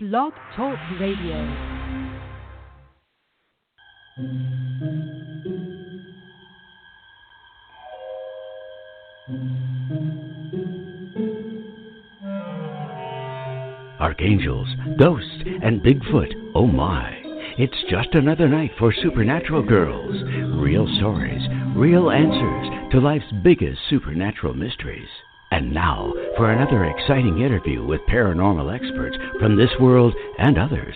Blog Talk Radio. Archangels, ghosts, and Bigfoot, oh my. It's just another night for Supernatural Girls. Real stories, real answers to life's biggest supernatural mysteries. And now, for another exciting interview with paranormal experts from this world and others.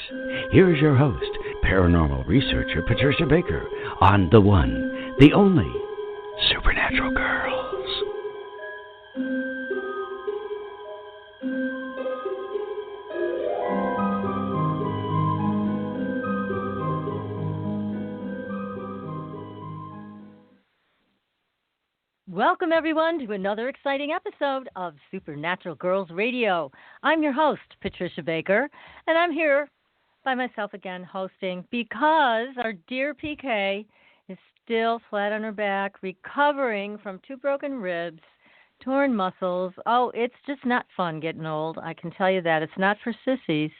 Here's your host, paranormal researcher Patricia Baker, on the one, the only, Supernatural Girls. Welcome, everyone, to another exciting episode of Supernatural Girls Radio. I'm your host, Patricia Baker, and I'm here by myself again hosting because our dear PK is still flat on her back, recovering from 2 broken ribs, torn muscles. Oh, it's just not fun getting old. I can tell you that. It's not for sissies.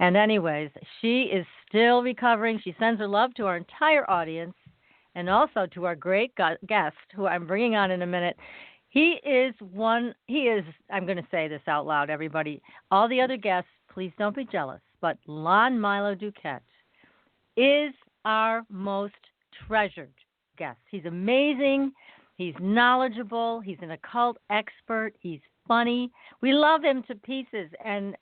And anyways, she is still recovering. She sends her love to our entire audience. And also to our great guest, who I'm bringing on in a minute. I'm going to say this out loud, everybody. All the other guests, please don't be jealous, but Lon Milo DuQuette is our most treasured guest. He's amazing. He's knowledgeable. He's an occult expert. He's funny. We love him to pieces. And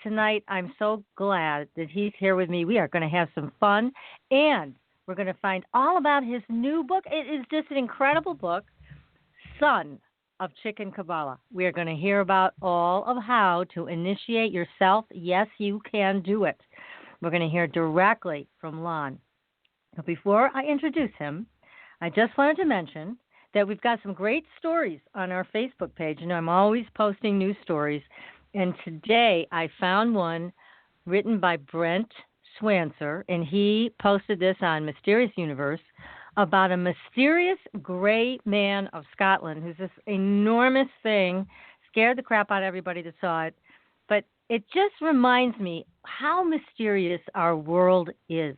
tonight, I'm so glad that he's here with me. We are going to have some fun. And we're going to find all about his new book. It is just an incredible book, Son of Chicken Qabalah. We are going to hear about all of how to initiate yourself. Yes, you can do it. We're going to hear directly from Lon. But before I introduce him, I just wanted to mention that we've got some great stories on our Facebook page. You know, I'm always posting new stories. And today I found one written by Brent Swancer, and he posted this on Mysterious Universe about a mysterious gray man of Scotland who's this enormous thing, scared the crap out of everybody that saw it. But it just reminds me how mysterious our world is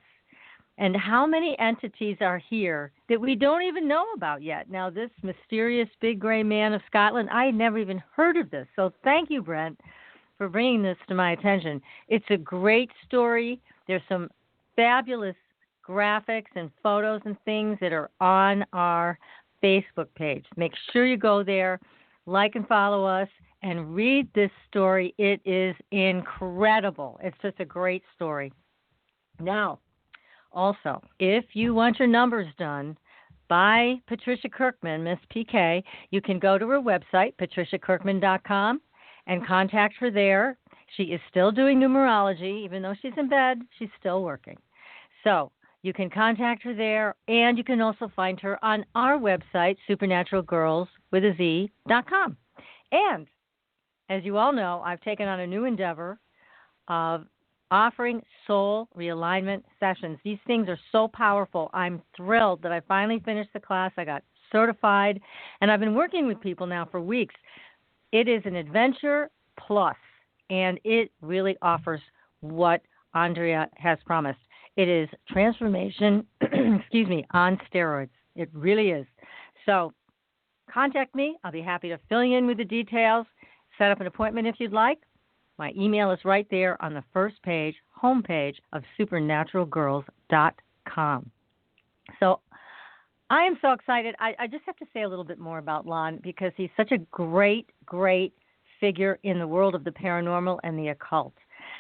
and how many entities are here that we don't even know about yet. Now, this mysterious big gray man of Scotland, I had never even heard of this. So thank you, Brent, for bringing this to my attention. It's a great story. There's some fabulous graphics and photos and things that are on our Facebook page. Make sure you go there, like and follow us, and read this story. It is incredible. It's just a great story. Now, also, if you want your numbers done by Patricia Kirkman, Miss PK, you can go to her website, patriciakirkman.com, and contact her there. She is still doing numerology. Even though she's in bed, she's still working. So you can contact her there, and you can also find her on our website, supernaturalgirls.com. And as you all know, I've taken on a new endeavor of offering soul realignment sessions. These things are so powerful. I'm thrilled that I finally finished the class. I got certified, and I've been working with people now for weeks. It is an adventure plus, and it really offers what Andrea has promised. It is transformation, on steroids. It really is. So contact me. I'll be happy to fill you in with the details, set up an appointment if you'd like. My email is right there on the first page, homepage of supernaturalgirls.com. So I am so excited. I just have to say a little bit more about Lon because he's such a great, great figure in the world of the paranormal and the occult.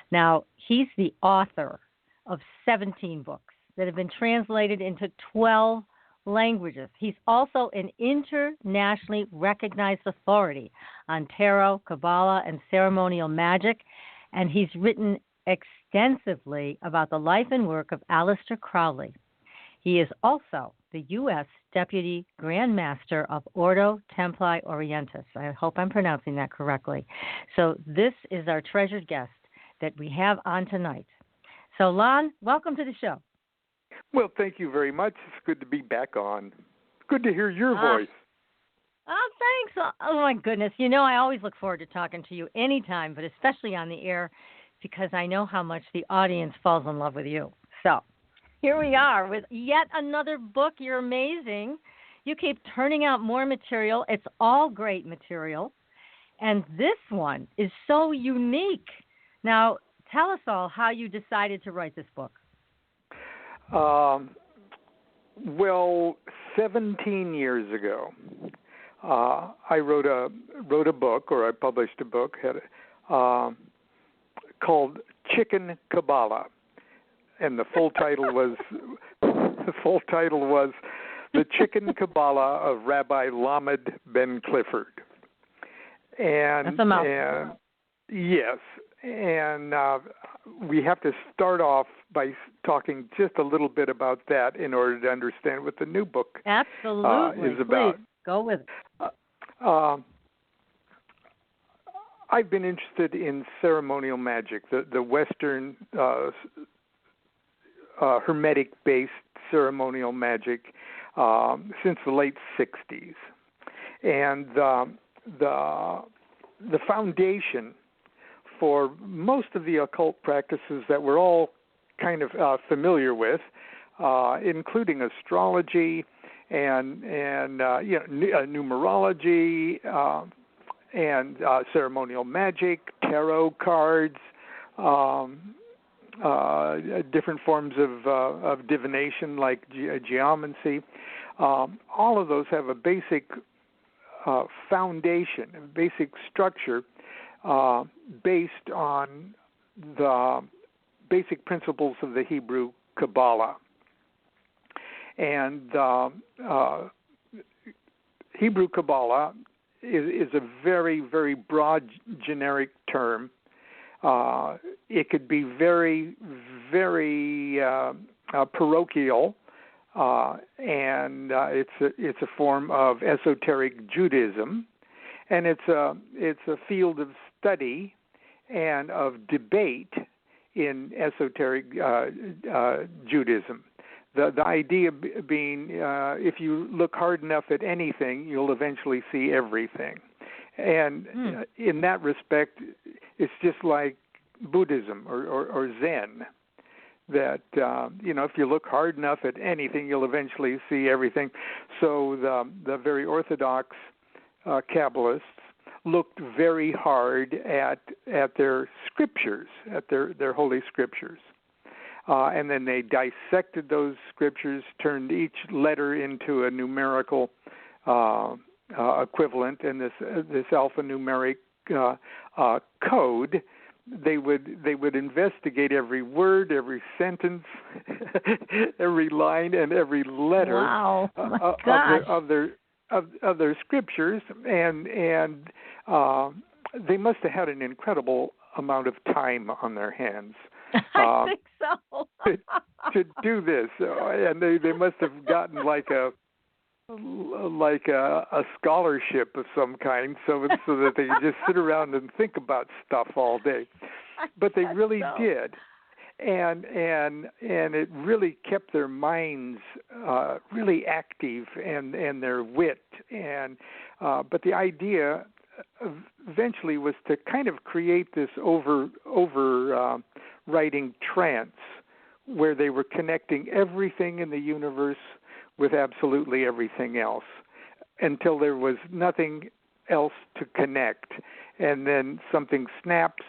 Now, he's the author of 17 books that have been translated into 12 languages. He's also an internationally recognized authority on tarot, Kabbalah, and ceremonial magic, and he's written extensively about the life and work of Aleister Crowley. He is also the U.S. Deputy Grand Master of Ordo Templi Orientis. I hope I'm pronouncing that correctly. So this is our treasured guest that we have on tonight. So, Lon, welcome to the show. Well, thank you very much. It's good to be back on. Good to hear your voice. Oh, thanks. Oh, my goodness. You know, I always look forward to talking to you anytime, but especially on the air because I know how much the audience falls in love with you. So here we are with yet another book. You're amazing. You keep turning out more material. It's all great material. And this one is so unique. Now, tell us all how you decided to write this book. Well, 17 years ago, I wrote a book, or I published a book called Chicken Qabalah, and the full title was The Chicken Qabalah of Rabbi Lamed Ben Clifford. And that's a mouthful. Yes, and we have to start off by talking just a little bit about that in order to understand what the new book Absolutely. is about. Please, go with it. I've been interested in ceremonial magic, the Western Hermetic-based ceremonial magic since the late 60s. And the foundation for most of the occult practices that we're all kind of familiar with, including astrology and numerology and ceremonial magic, tarot cards, different forms of divination like geomancy. All of those have a basic foundation, a basic structure based on the basic principles of the Hebrew Kabbalah. And Hebrew Kabbalah is a very, very broad generic term. It could be very, very parochial, and it's a form of esoteric Judaism, and it's a field of study and of debate in esoteric Judaism. The idea being, if you look hard enough at anything, you'll eventually see everything. And in that respect, it's just like Buddhism or Zen, that, if you look hard enough at anything, you'll eventually see everything. So the very orthodox Kabbalists looked very hard at their scriptures, at their holy scriptures. And then they dissected those scriptures, turned each letter into a numerical equivalent, and this alphanumeric code. They would investigate every word, every sentence, every line, and every letter of their scriptures, and they must have had an incredible amount of time on their hands. I think so. to do this, and they must have gotten like a scholarship of some kind, so that they could just sit around and think about stuff all day. But they really did, and it really kept their minds really active and their wit. And but the idea eventually was to kind of create this overriding trance where they were connecting everything in the universe with absolutely everything else until there was nothing else to connect. And then something snaps,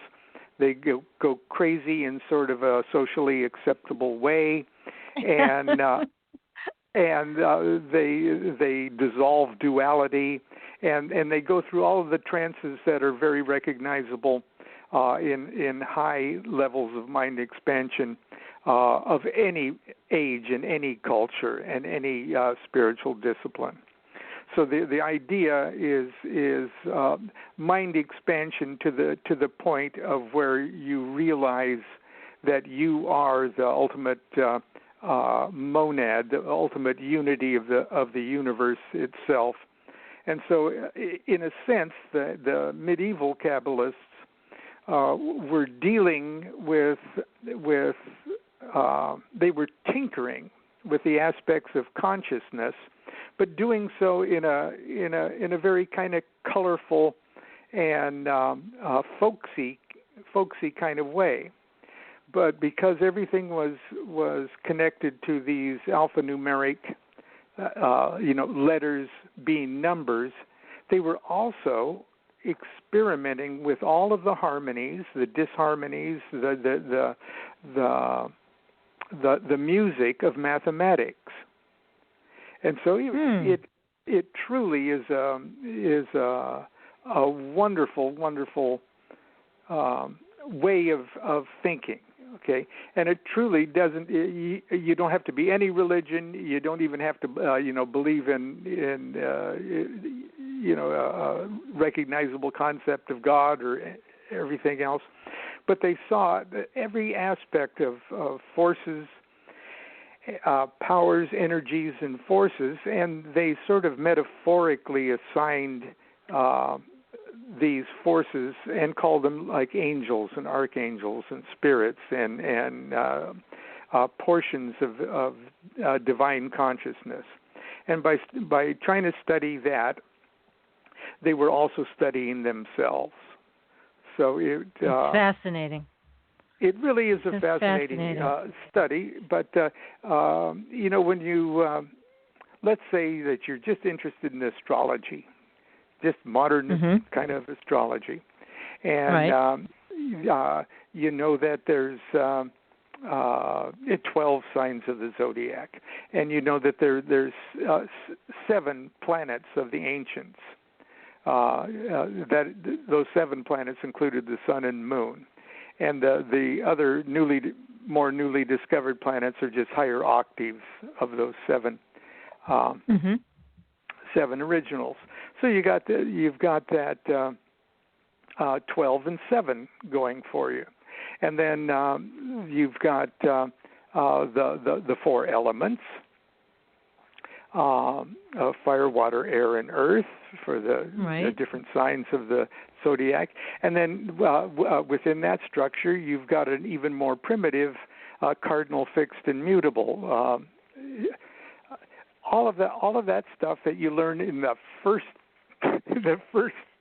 they go crazy in sort of a socially acceptable way, and they dissolve duality, and they go through all of the trances that are very recognizable in high levels of mind expansion of any age and any culture and any spiritual discipline. So the idea is mind expansion to the point of where you realize that you are the ultimate monad, the ultimate unity of the universe itself. And so, in a sense, the medieval Kabbalists were dealing with they were tinkering with the aspects of consciousness, but doing so in a very kind of colorful and folksy folksy kind of way. But because everything was connected to these alphanumeric, letters being numbers, they were also experimenting with all of the harmonies, the disharmonies, the music of mathematics, and so it truly is a wonderful way of thinking. Okay, and it truly doesn't. You don't have to be any religion. You don't even have to, believe in a recognizable concept of God or everything else. But they saw every aspect of forces, powers, energies, and forces, and they sort of metaphorically assigned these forces and called them like angels and archangels and spirits and portions of divine consciousness. And by trying to study that, they were also studying themselves. So it's fascinating. It really is a fascinating study. But when you let's say that you're just interested in astrology, just modern kind of astrology, and you know that there's 12 signs of the zodiac, and you know that there's 7 planets of the ancients. That those 7 planets included the sun and moon, and the other more newly discovered planets are just higher octaves of those 7 originals. So you've got that 12 and 7 going for you, and then you've got the 4 elements. Fire, water, air, and earth for the different signs of the zodiac. And then within that structure, you've got an even more primitive cardinal, fixed, and mutable. All of that stuff that you learn in the first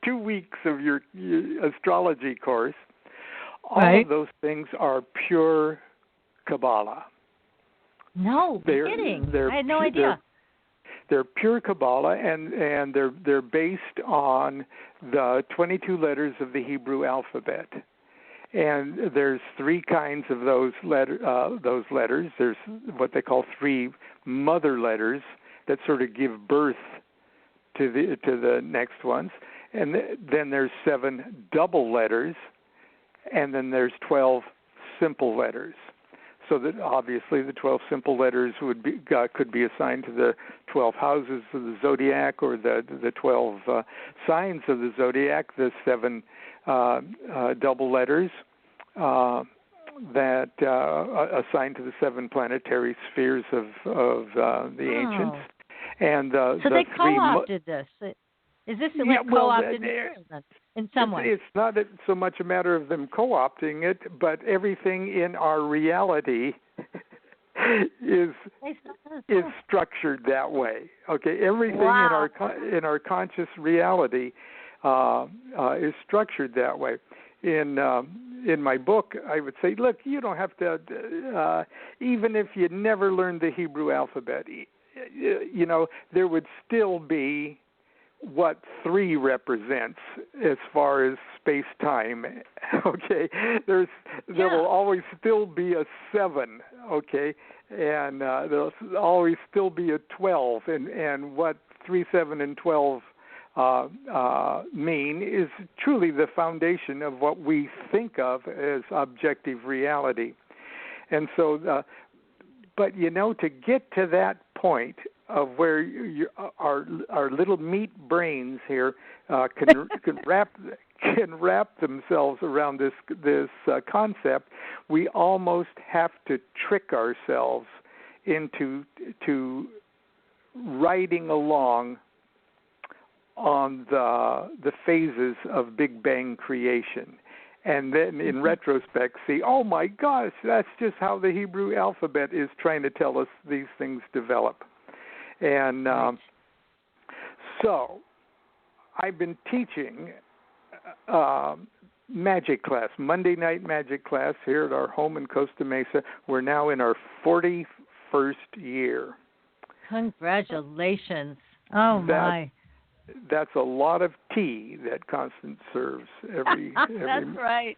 2 weeks of your astrology course, all of those things are pure Kabbalah. No kidding. I had no idea. They're pure Kabbalah, and they're based on the 22 letters of the Hebrew alphabet. And there's 3 kinds of those letters. There's what they call 3 mother letters that sort of give birth to the next ones. And then there's 7 double letters, and then there's 12 simple letters. So that obviously the 12 simple letters could be assigned to the 12 houses of the zodiac, or the 12 signs of the zodiac. The 7 double letters that assigned to the 7 planetary spheres of the ancients. And so they co-opted this. Is this co-opted in some way? It's not so much a matter of them co-opting it, but everything in our reality is structured that way. Okay, everything in our conscious reality is structured that way. In my book, I would say, look, you don't have to, even if you never learned the Hebrew alphabet, there would still be what 3 represents as far as space-time. Okay, there will always still be a 7. Okay, and there'll always still be a 12. And what 3, 7, and 12 mean is truly the foundation of what we think of as objective reality. And so, but to get to that point of where our little meat brains here can wrap themselves around this concept, we almost have to trick ourselves into riding along on the phases of Big Bang creation. And then in retrospect see, oh my gosh, that's just how the Hebrew alphabet is trying to tell us these things develop. And so I've been teaching magic class, Monday night magic class here at our home in Costa Mesa. We're now in our 41st year. Congratulations. Oh, my. That's a lot of tea that Constance serves every That's right.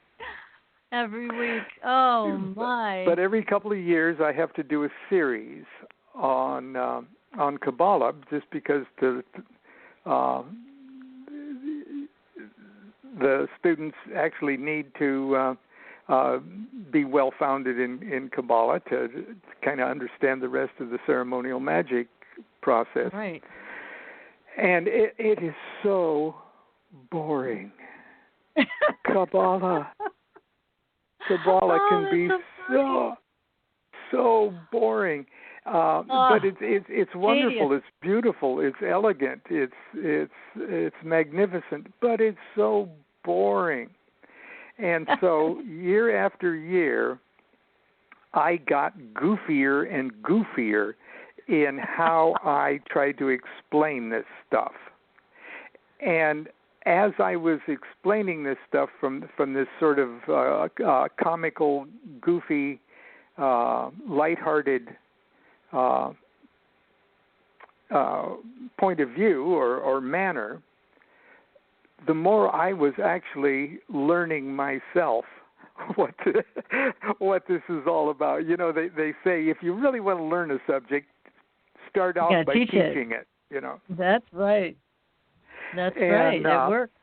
Every week. Oh, my. But every couple of years I have to do a series on Qabalah, just because the students actually need to be well-founded in Qabalah to kind of understand the rest of the ceremonial magic process. Right. And it is so boring. Qabalah can be so boring. But it's wonderful. It's beautiful. It's elegant. It's magnificent. But it's so boring. And so year after year, I got goofier and goofier in how I tried to explain this stuff. And as I was explaining this stuff from this sort of comical, goofy, lighthearted point of view or manner, the more I was actually learning myself what this is all about. You know, they say if you really want to learn a subject, start off by teaching it. You know. That's right. Right. It works.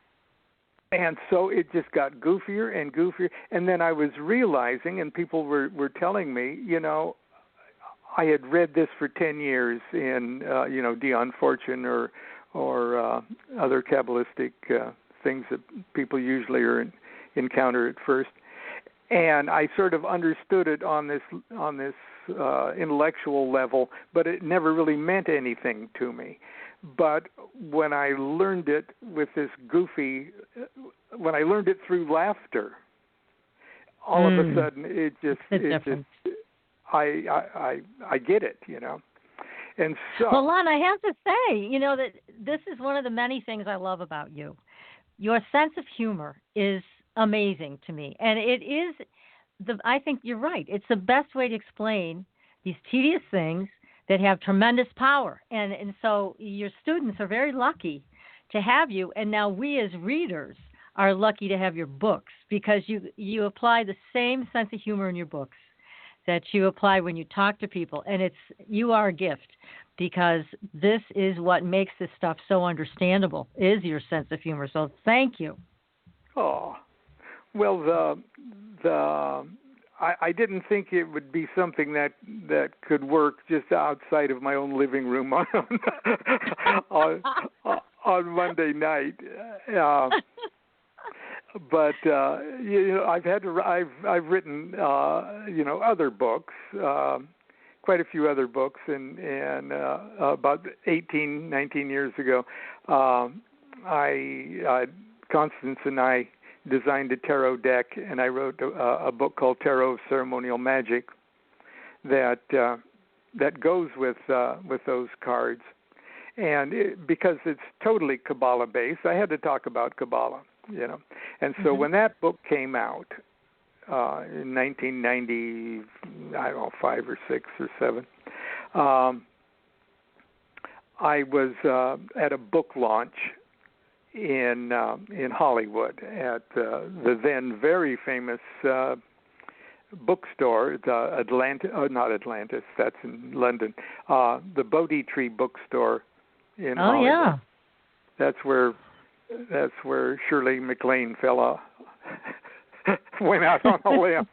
And so it just got goofier and goofier. And then I was realizing, and people were telling me, you know, I had read this for 10 years in, Dion Fortune or other Kabbalistic things that people usually encounter at first. And I sort of understood it on this intellectual level, but it never really meant anything to me. But when I learned it with this when I learned it through laughter, all of a sudden I get it, you know. And so, well, Lon, I have to say, you know, that this is one of the many things I love about you. Your sense of humor is amazing to me, and it is I think you're right. It's the best way to explain these tedious things that have tremendous power. And so your students are very lucky to have you, and now we as readers are lucky to have your books, because you apply the same sense of humor in your books that you apply when you talk to people. And you are a gift, because this is what makes this stuff so understandable, is your sense of humor. So thank you. Oh, well, I didn't think it would be something that could work just outside of my own living room on Monday night. But I've written other books, quite a few other books, and about 19 years ago, Constance and I designed a tarot deck, and I wrote a book called Tarot of Ceremonial Magic that goes with those cards. And because it's totally Qabalah based, I had to talk about Qabalah, you know. And so when that book came out in 1990, I don't know, 5 or 6 or 7, I was at a book launch in Hollywood at the then very famous bookstore, not Atlantis, that's in London, the Bodhi Tree bookstore in Hollywood. Yeah. That's where Shirley MacLaine went out on a limb.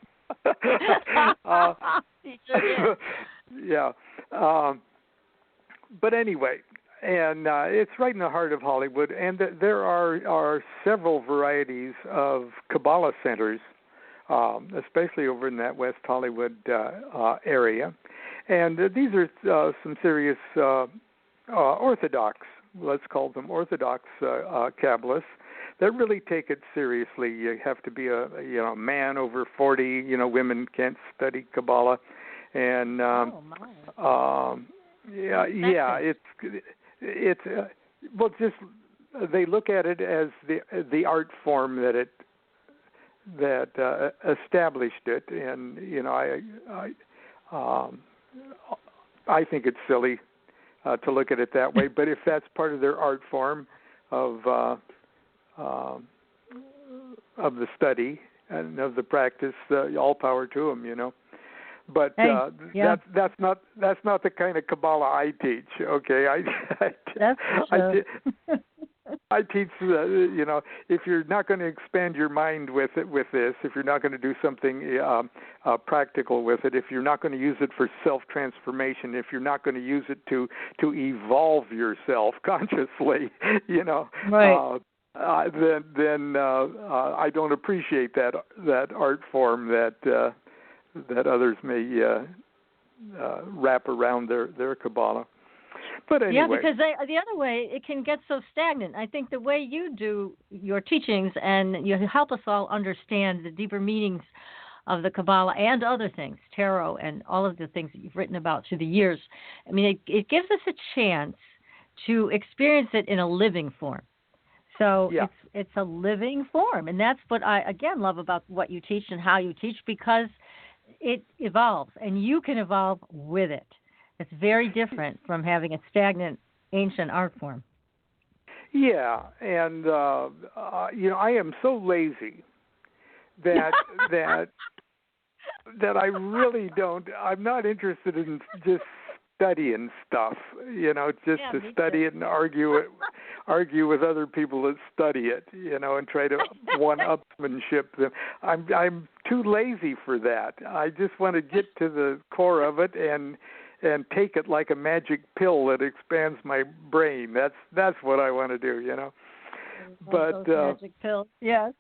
Yeah. But anyway, and it's right in the heart of Hollywood, and there are several varieties of Qabalah centers, especially over in that West Hollywood area. And these are some serious Orthodox, let's call them Orthodox Kabbalists, that really take it seriously. You have to be a man over 40. Women can't study Qabalah, and it's well, just they look at it as the art form that established it, and I think it's silly to look at it that way. But if that's part of their art form of the study and of the practice, all power to them, But that's not the kind of Kabbalah I teach. Okay, That's for sure. I teach if you're not going to expand your mind with this, if you're not going to do something practical with it, if you're not going to use it for self-transformation, if you're not going to use it to evolve yourself consciously, right. then I don't appreciate that art form that others may wrap around their Kabbalah. But anyway. Yeah, because the other way, it can get so stagnant. I think the way you do your teachings and you help us all understand the deeper meanings of the Kabbalah and other things, tarot and all of the things that you've written about through the years, I mean, it gives us a chance to experience it in a living form. So it's a living form. And that's what I, again, love about what you teach and how you teach, because it evolves, and you can evolve with it. It's very different from having a stagnant ancient art form. Yeah, and I am so lazy that I really don't. I'm not interested in just studying stuff. Just to study it and argue with other people that study it. And try to one-upsmanship them. I'm too lazy for that. I just want to get to the core of it and take it like a magic pill that expands my brain. That's what I want to do, But magic pill, yes.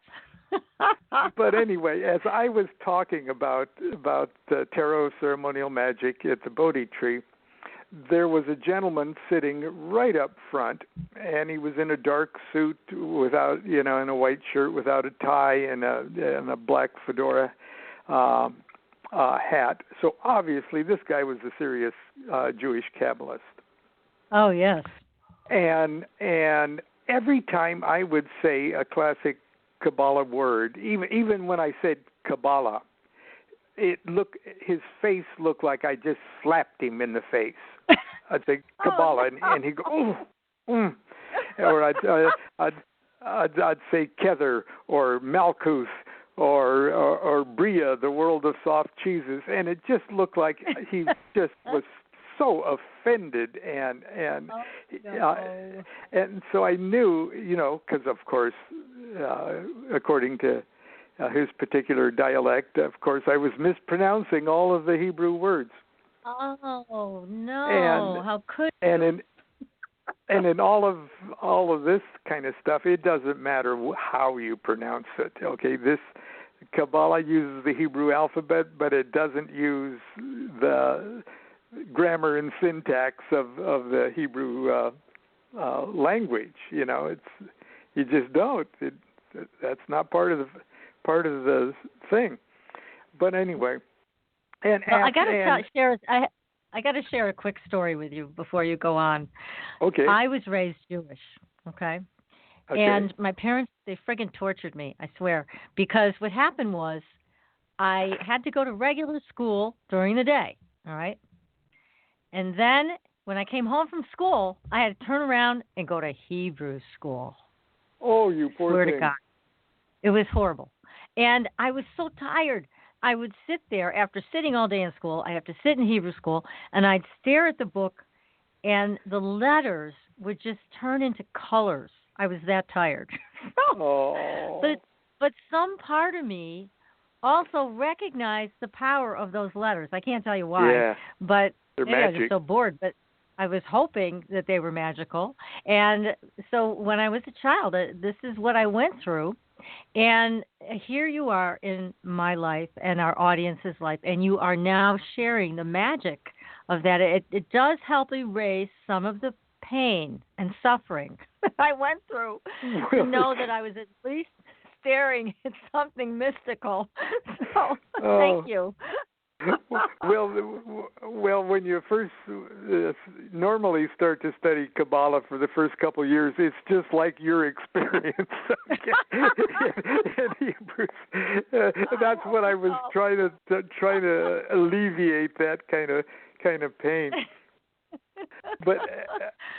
But anyway, as I was talking about tarot ceremonial magic at the Bodhi tree, there was a gentleman sitting right up front, and he was in a dark suit without, in a white shirt without a tie and a black fedora hat. So obviously this guy was a serious Jewish Kabbalist. Oh, yes. And every time I would say a classic Kabbalah word, even when I said Kabbalah, his face looked like I just slapped him in the face. I'd say Kabbalah, and he'd go, oh, or I'd say Kether or Malkuth or Bria, the world of soft cheeses, and it just looked like he just was so offended, and so I knew, because of course, according to his particular dialect, of course, I was mispronouncing all of the Hebrew words. Oh no! How could you? And in all of this kind of stuff, it doesn't matter how you pronounce it. Okay, this Kabbalah uses the Hebrew alphabet, but it doesn't use the grammar and syntax of the Hebrew language. You just don't. That's not part of the thing. But anyway, I got to share a quick story with you before you go on. Okay. I was raised Jewish. Okay. And my parents, they friggin' tortured me, I swear, because what happened was I had to go to regular school during the day, all right? And then when I came home from school, I had to turn around and go to Hebrew school. Oh, you poor swear thing. to God. It was horrible. And I was so tired. I would sit there after sitting all day in school. I have to sit in Hebrew school, and I'd stare at the book, and the letters would just turn into colors. I was that tired. Oh. But some part of me also recognized the power of those letters. I can't tell you why. Yeah. But they're maybe magic. I was so bored. But I was hoping that they were magical. And so when I was a child, this is what I went through. And here you are in my life and our audience's life, and you are now sharing the magic of that. It does help erase some of the pain and suffering I went through to know that I was at least staring at something mystical. So thank you. Well, when you first normally start to study Kabbalah for the first couple of years, it's just like your experience in Hebrews. That's what I was trying to alleviate, that kind of pain. But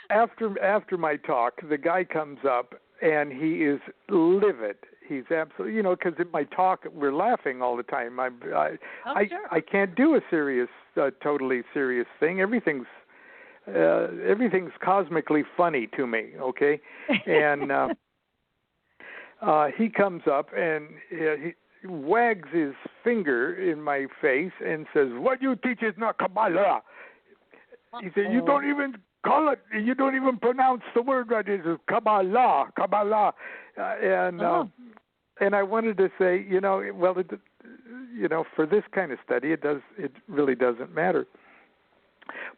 after my talk, the guy comes up and he is livid. He's absolutely, because in my talk we're laughing all the time. I can't do a serious, totally serious thing. Everything's cosmically funny to me. Okay, and he comes up and he wags his finger in my face and says, "What you teach is not Kabbalah." He said, "You don't even call it. You don't even pronounce the word right. It's Kabbalah, Kabbalah," and I wanted to say, for this kind of study, it really doesn't matter.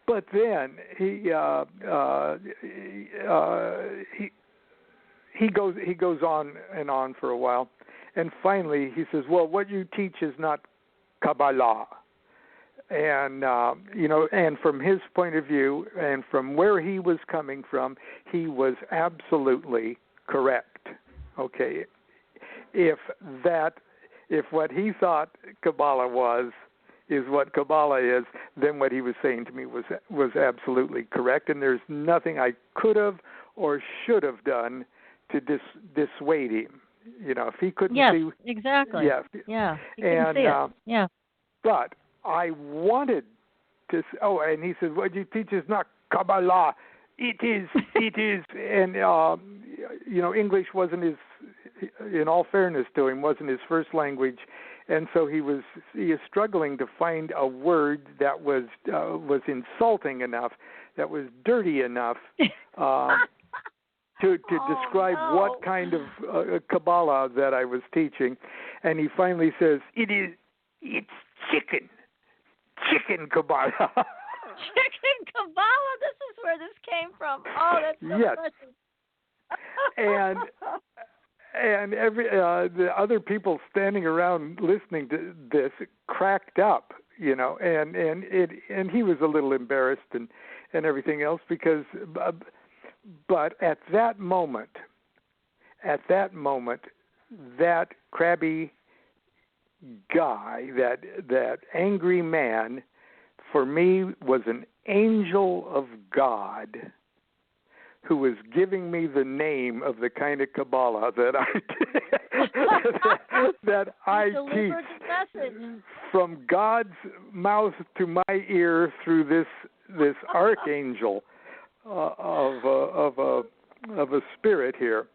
But then he goes on and on for a while, and finally he says, "Well, what you teach is not Kabbalah." And and from his point of view, and from where he was coming from, he was absolutely correct. Okay, if what he thought Kabbalah was is what Kabbalah is, then what he was saying to me was absolutely correct, and there's nothing I could have or should have done to dissuade him. If he couldn't see, exactly. Yeah. He couldn't see it. Yeah. But I wanted to. Oh, and he says, "What you teach is not Kabbalah. It is. And English wasn't his. In all fairness to him, wasn't his first language, and so he is struggling to find a word that was insulting enough, that was dirty enough to describe what kind of Kabbalah that I was teaching. And he finally says, "It's chicken Qabalah." Chicken Qabalah. This is where this came from. Oh, that's so precious. And every the other people standing around listening to this cracked up, and he was a little embarrassed and everything else because, but at that moment, that crabby guy, that angry man, for me was an angel of God, who was giving me the name of the kind of Kabbalah that I teach, from God's mouth to my ear through this archangel of a spirit here.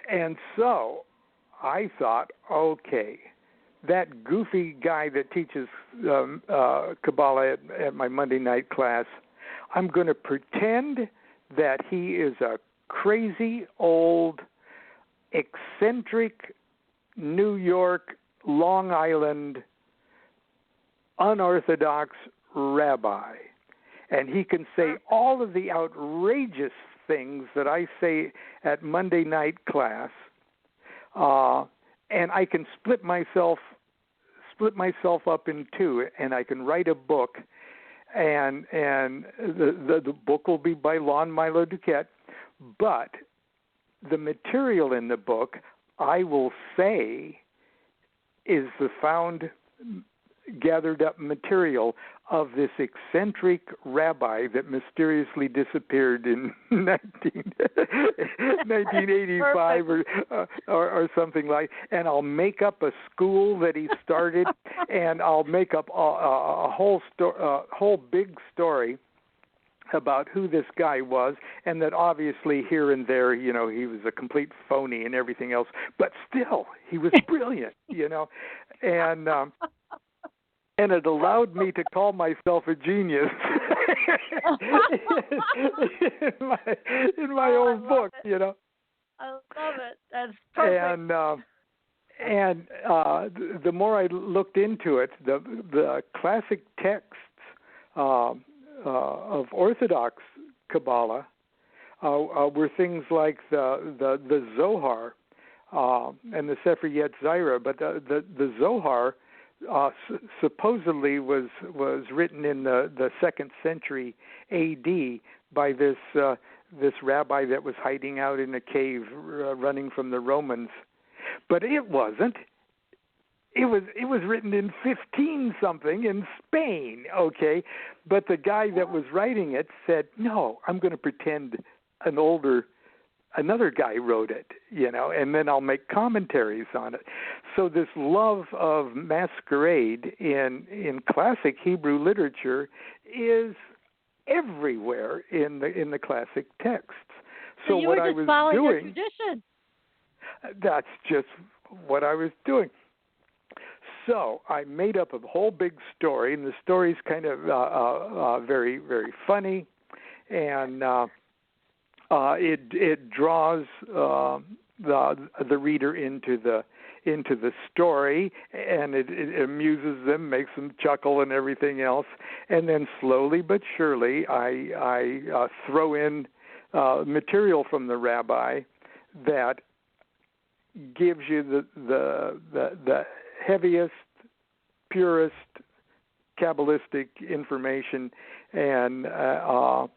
And so I thought, okay, that goofy guy that teaches Kabbalah at my Monday night class, I'm going to pretend that he is a crazy old, eccentric New York, Long Island, unorthodox rabbi. And he can say all of the outrageous things that I say at Monday night class, and I can split myself up in two, and I can write a book. And the book will be by Lon Milo DuQuette, but the material in the book, I will say, is the found, gathered up material of this eccentric rabbi that mysteriously disappeared in 1985 or something like. And I'll make up a school that he started, and I'll make up a whole big story about who this guy was, and that obviously here and there, he was a complete phony and everything else, but still he was brilliant, and it allowed me to call myself a genius in my own book, I love it. That's perfect. And the more I looked into it, the classic texts of Orthodox Kabbalah were things like the Zohar and the Sefer Yetzirah, but the Zohar supposedly was written in the 2nd century A.D. by this rabbi that was hiding out in a cave, running from the Romans. But it wasn't. It was written in 15 something in Spain. Okay, but the guy that was writing it said, "No, I'm going to pretend another guy wrote it, and then I'll make commentaries on it." So this love of masquerade in classic Hebrew literature is everywhere in the classic texts. So you what were I just was following your doing, tradition. that's just what I was doing. So I made up a whole big story, and the story's kind of very, very funny, and it draws the reader into the story, and it amuses them, makes them chuckle, and everything else. And then slowly but surely, I throw in material from the rabbi that gives you the heaviest, purest Kabbalistic information and that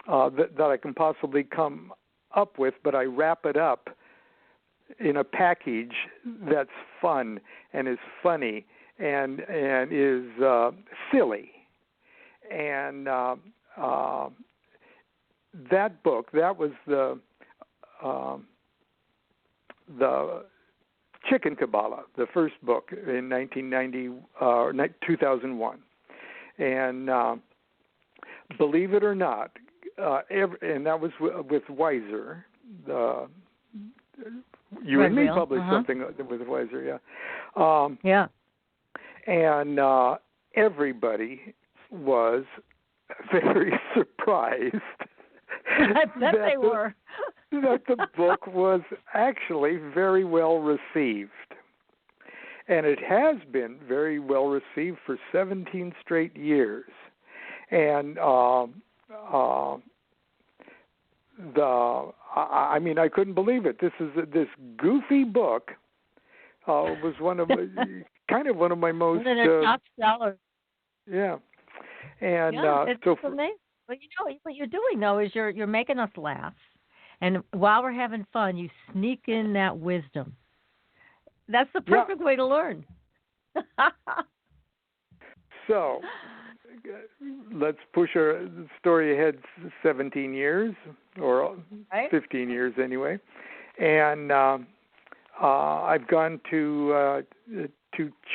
I can possibly come up with, but I wrap it up in a package that's fun and is funny and is silly. And that book, that was the Chicken Qabalah, the first book in 2001. And believe it or not, and that was with Weiser. You and me published something with Weiser, yeah. Yeah. And everybody was very surprised. I bet they were. That the book was actually very well received. And it has been very well received for 17 straight years. And I couldn't believe it. This goofy book was one of my most top sellers. Yeah. And it's amazing. But what you're doing though is you're making us laugh. And while we're having fun, you sneak in that wisdom. That's the perfect way to learn. So, let's push our story ahead 17 years, or 15 years anyway. And I've gone to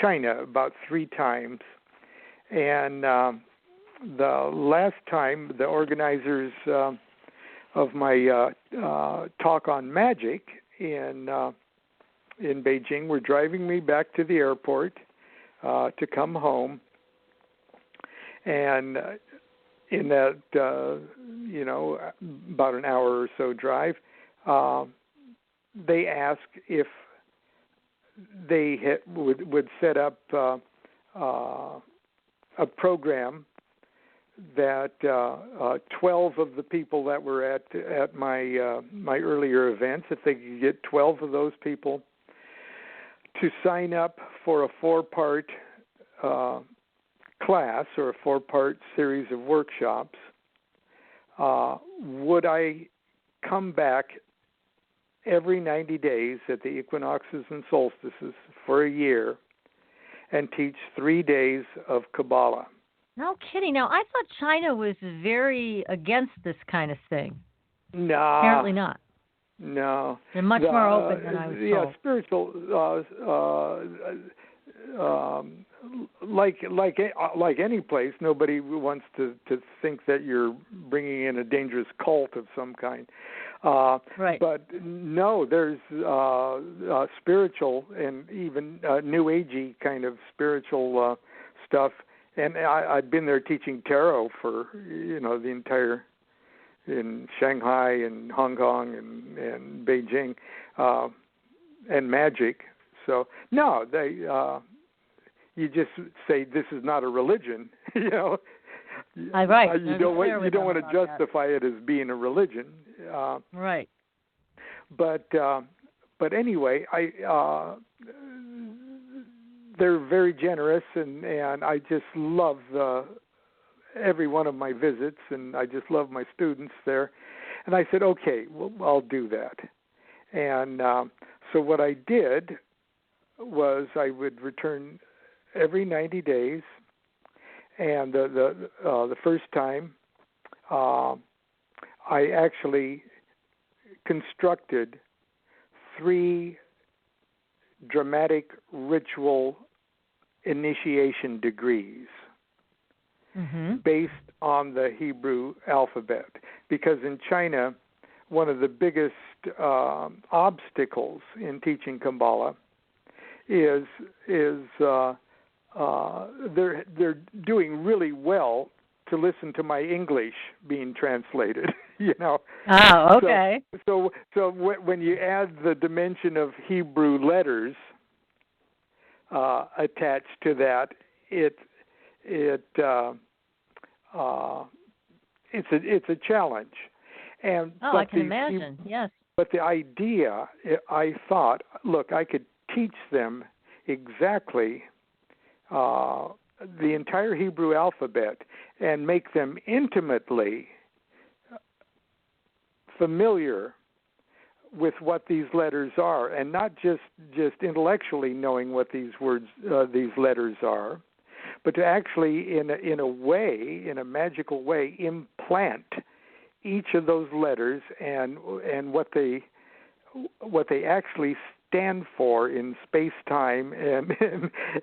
China about 3 times. And the last time, the organizers of my talk on magick in Beijing were driving me back to the airport to come home, and in that about an hour or so drive, they asked if they would set up a program that 12 of the people that were at my earlier events, if they could get 12 of those people to sign up for a 4-part class or a 4-part series of workshops, would I come back every 90 days at the equinoxes and solstices for a year and teach 3 days of Kabbalah. No kidding. Now, I thought China was very against this kind of thing. No. Apparently not. No. They're much more open than I was told. Yeah, spiritual, like any place, nobody wants to think that you're bringing in a dangerous cult of some kind. Right. But no, there's spiritual and even New Agey kind of spiritual stuff. And I've been there teaching tarot for the entire, in Shanghai and Hong Kong and Beijing, and magick. So no, they you just say this is not a religion, Right. You don't want to justify it as being a religion. Right. But anyway, they're very generous, and I just love every one of my visits, and I just love my students there. And I said, okay, well, I'll do that. And so what I did was I would return every 90 days, and the first time I actually constructed 3 dramatic ritual initiation degrees based on the Hebrew alphabet. Because in China, one of the biggest obstacles in teaching Kabbalah is they're doing really well to listen to my English being translated. Oh, okay. So when you add the dimension of Hebrew letters attached to that, it's a challenge. I can imagine. Yes. But the idea, I thought, look, I could teach them exactly the entire Hebrew alphabet and make them intimately familiar with what these letters are, and not just intellectually knowing what these letters are, but to actually, in a magical way, implant each of those letters and what they actually stand for in space-time and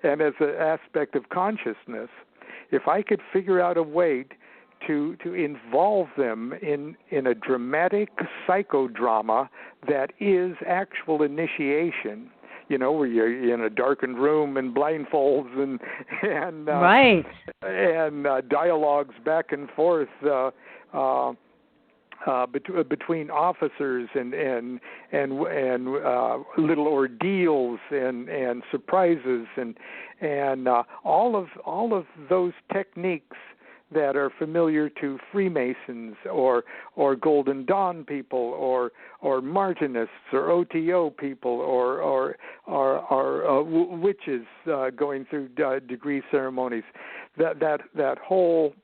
as an aspect of consciousness. If I could figure out a way to involve them in a dramatic psychodrama that is actual initiation, where you're in a darkened room and blindfolds and right, and dialogues back and forth between officers and little ordeals and surprises and all of those techniques that are familiar to Freemasons or Golden Dawn people or Martinists or OTO people or witches going through degree ceremonies. That whole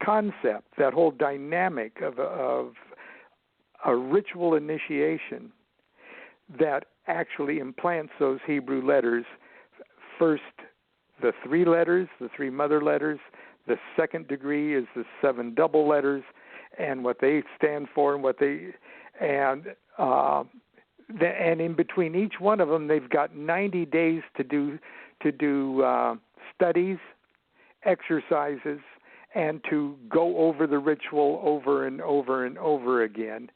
concept, that whole dynamic of a ritual initiation that actually implants those Hebrew letters, first the 3 letters, the 3 mother letters, the second degree is the 7 double letters, and what they stand for, and in between each one of them, they've got 90 days to do studies, exercises, and to go over the ritual over and over and over again,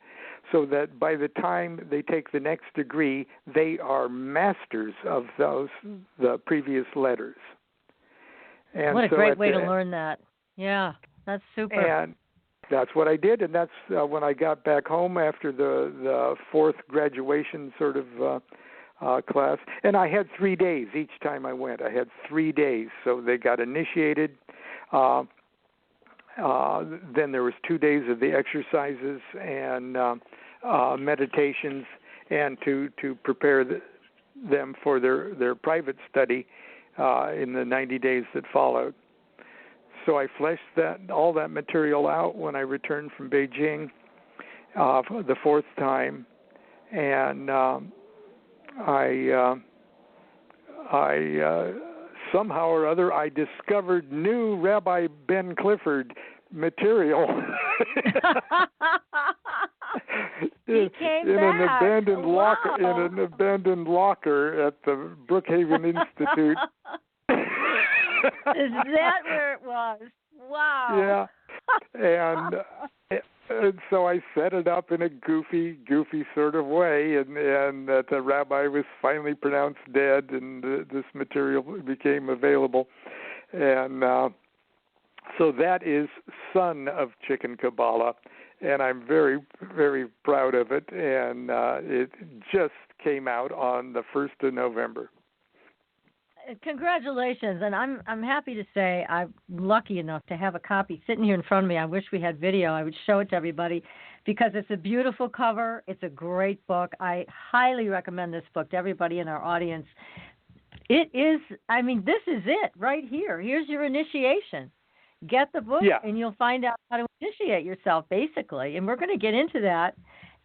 so that by the time they take the next degree, they are masters of the previous letters. And what a great way to learn that. Yeah, that's super. And that's what I did, and that's when I got back home after the 4th graduation sort of class. And I had 3 days each time I went. I had 3 days. So they got initiated. Then there was 2 days of the exercises and meditations, and to prepare them for their private study in the 90 days that followed. So I fleshed all that material out when I returned from Beijing for the 4th time, and I somehow or other I discovered new Rabbi Ben Clifford material. He came in back. an abandoned locker at the Brookhaven Institute. Is that where it was? Wow. Yeah. And so I set it up in a goofy sort of way, and that the rabbi was finally pronounced dead, and this material became available. And so that is Son of Chicken Qabalah, and I'm very, very proud of it. And it just came out on the 1st of November. Congratulations, and I'm happy to say I'm lucky enough to have a copy sitting here in front of me. I wish we had video. I would show it to everybody because it's a beautiful cover. It's a great book. I highly recommend this book to everybody in our audience. It is, I mean, this is it right here. Here's your initiation. Get the book, and you'll find out how to initiate yourself, basically. And we're going to get into that.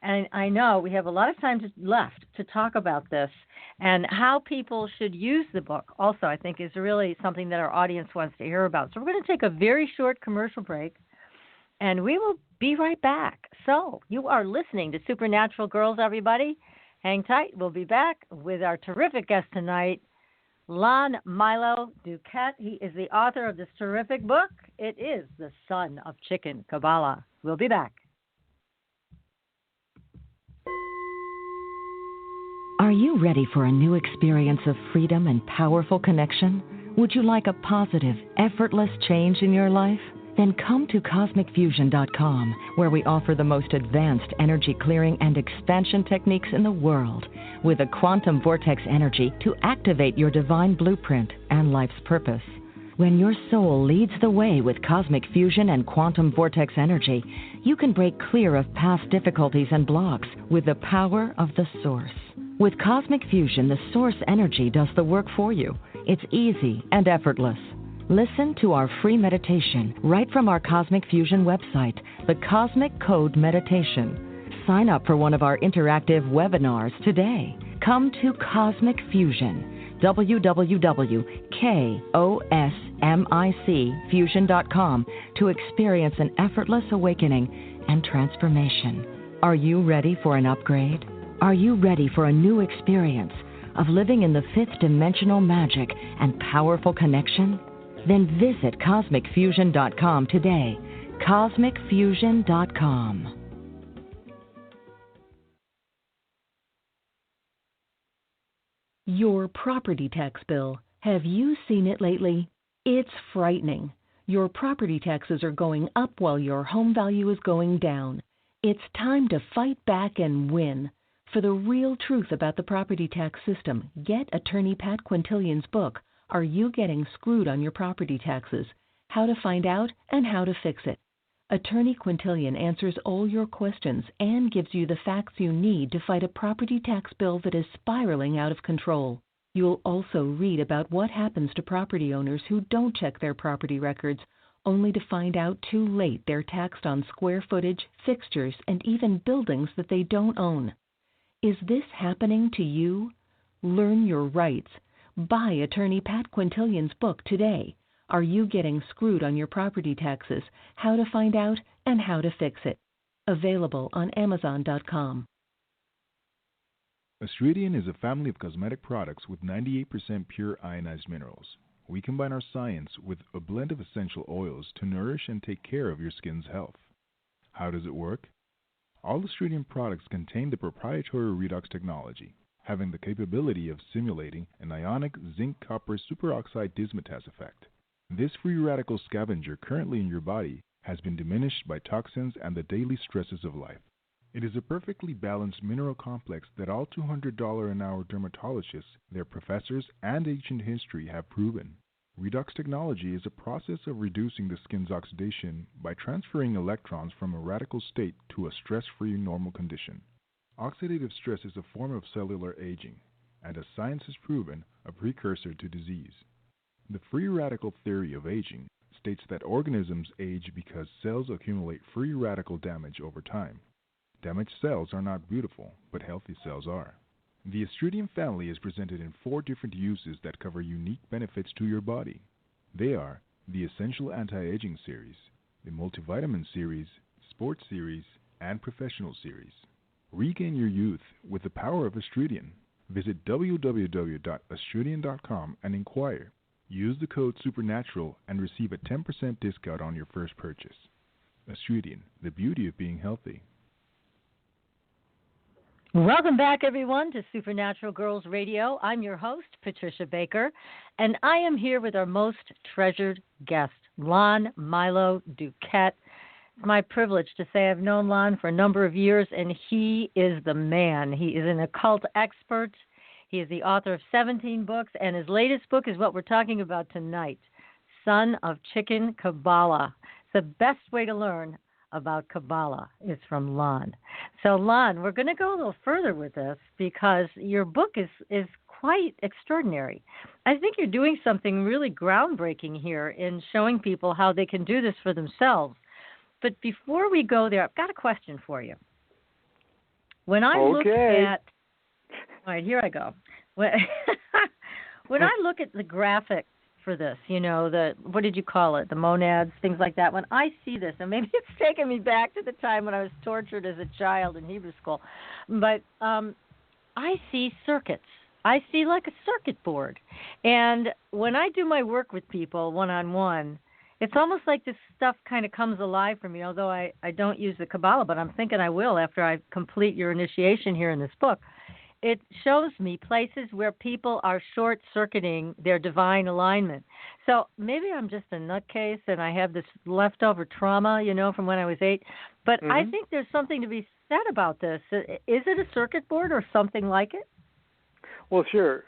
And I know we have a lot of time left to talk about this, and how people should use the book also, I think, is really something that our audience wants to hear about. So we're going to take a very short commercial break, and we will be right back. So you are listening to Supernatural Girls, everybody. Hang tight. We'll be back with our terrific guest tonight, Lon Milo DuQuette. He is the author of this terrific book. It is The Son of Chicken Qabalah. We'll be back. Are you ready for a new experience of freedom and powerful connection? Would you like a positive, effortless change in your life? Then come to CosmicFusion.com, where we offer the most advanced energy clearing and expansion techniques in the world, with a quantum vortex energy to activate your divine blueprint and life's purpose. When your soul leads the way with cosmic fusion and quantum vortex energy, you can break clear of past difficulties and blocks with the power of the source. With cosmic fusion, the source energy does the work for you. It's easy and effortless. Listen to our free meditation right from our Cosmic Fusion website, the Cosmic Code Meditation. Sign up for one of our interactive webinars today. Come to Cosmic Fusion, www.cosmicfusion.com, to experience an effortless awakening and transformation. Are you ready for an upgrade? Are you ready for a new experience of living in the fifth dimensional magic and powerful connection? Then visit CosmicFusion.com today. CosmicFusion.com. Your property tax bill. Have you seen it lately? It's frightening. Your property taxes are going up while your home value is going down. It's time to fight back and win. For the real truth about the property tax system, get attorney Pat Quintilian's book, Are You Getting Screwed on Your Property Taxes? How to Find Out and How to Fix It. Attorney Quintilian answers all your questions and gives you the facts you need to fight a property tax bill that is spiraling out of control. You'll also read about what happens to property owners who don't check their property records, only to find out too late they're taxed on square footage, fixtures, and even buildings that they don't own. Is this happening to you? Learn your rights. Buy attorney Pat Quintilian's book today. Are You Getting Screwed on Your Property Taxes? How to Find Out and How to Fix It. Available on Amazon.com. Astridian is a family of cosmetic products with 98% pure ionized minerals. We combine our science with a blend of essential oils to nourish and take care of your skin's health. How does it work? All Astridian products contain the proprietary redox technology, having the capability of simulating an ionic zinc-copper superoxide dismutase effect. This free radical scavenger currently in your body has been diminished by toxins and the daily stresses of life. It is a perfectly balanced mineral complex that all $200 an hour dermatologists, their professors, and ancient history have proven. Redox technology is a process of reducing the skin's oxidation by transferring electrons from a radical state to a stress-free normal condition. Oxidative stress is a form of cellular aging, and as science has proven, a precursor to disease. The free radical theory of aging states that organisms age because cells accumulate free radical damage over time. Damaged cells are not beautiful, but healthy cells are. The Astridian family is presented in 4 different uses that cover unique benefits to your body. They are the Essential Anti-Aging Series, the Multivitamin Series, Sports Series, and Professional Series. Regain your youth with the power of Astridian. Visit www.astridian.com and inquire. Use the code SUPERNATURAL and receive a 10% discount on your first purchase. Astridian, the beauty of being healthy. Welcome back, everyone, to Supernatural Girls Radio. I'm your host, Patricia Baker, and I am here with our most treasured guest, Lon Milo DuQuette. It's my privilege to say I've known Lon for a number of years, and he is the man. He is an occult expert. He is the author of 17 books, and his latest book is what we're talking about tonight, Son of Chicken Qabalah. It's the best way to learn about Qabalah is from Lon. So, Lon, we're going to go a little further with this because your book is quite extraordinary. I think you're doing something really groundbreaking here in showing people how they can do this for themselves. But before we go there, I've got a question for you. When I look at, all right, here I go. When I look at the graphic for this, what did you call it? The monads, things like that. When I see this, and maybe it's taking me back to the time when I was tortured as a child in Hebrew school, but I see circuits. I see like a circuit board. And when I do my work with people one-on-one, it's almost like this stuff kind of comes alive for me, although I don't use the Kabbalah, but I'm thinking I will after I complete your initiation here in this book. It shows me places where people are short-circuiting their divine alignment. So maybe I'm just a nutcase and I have this leftover trauma, from when I was 8. But I think there's something to be said about this. Is it a circuit board or something like it? Well, sure.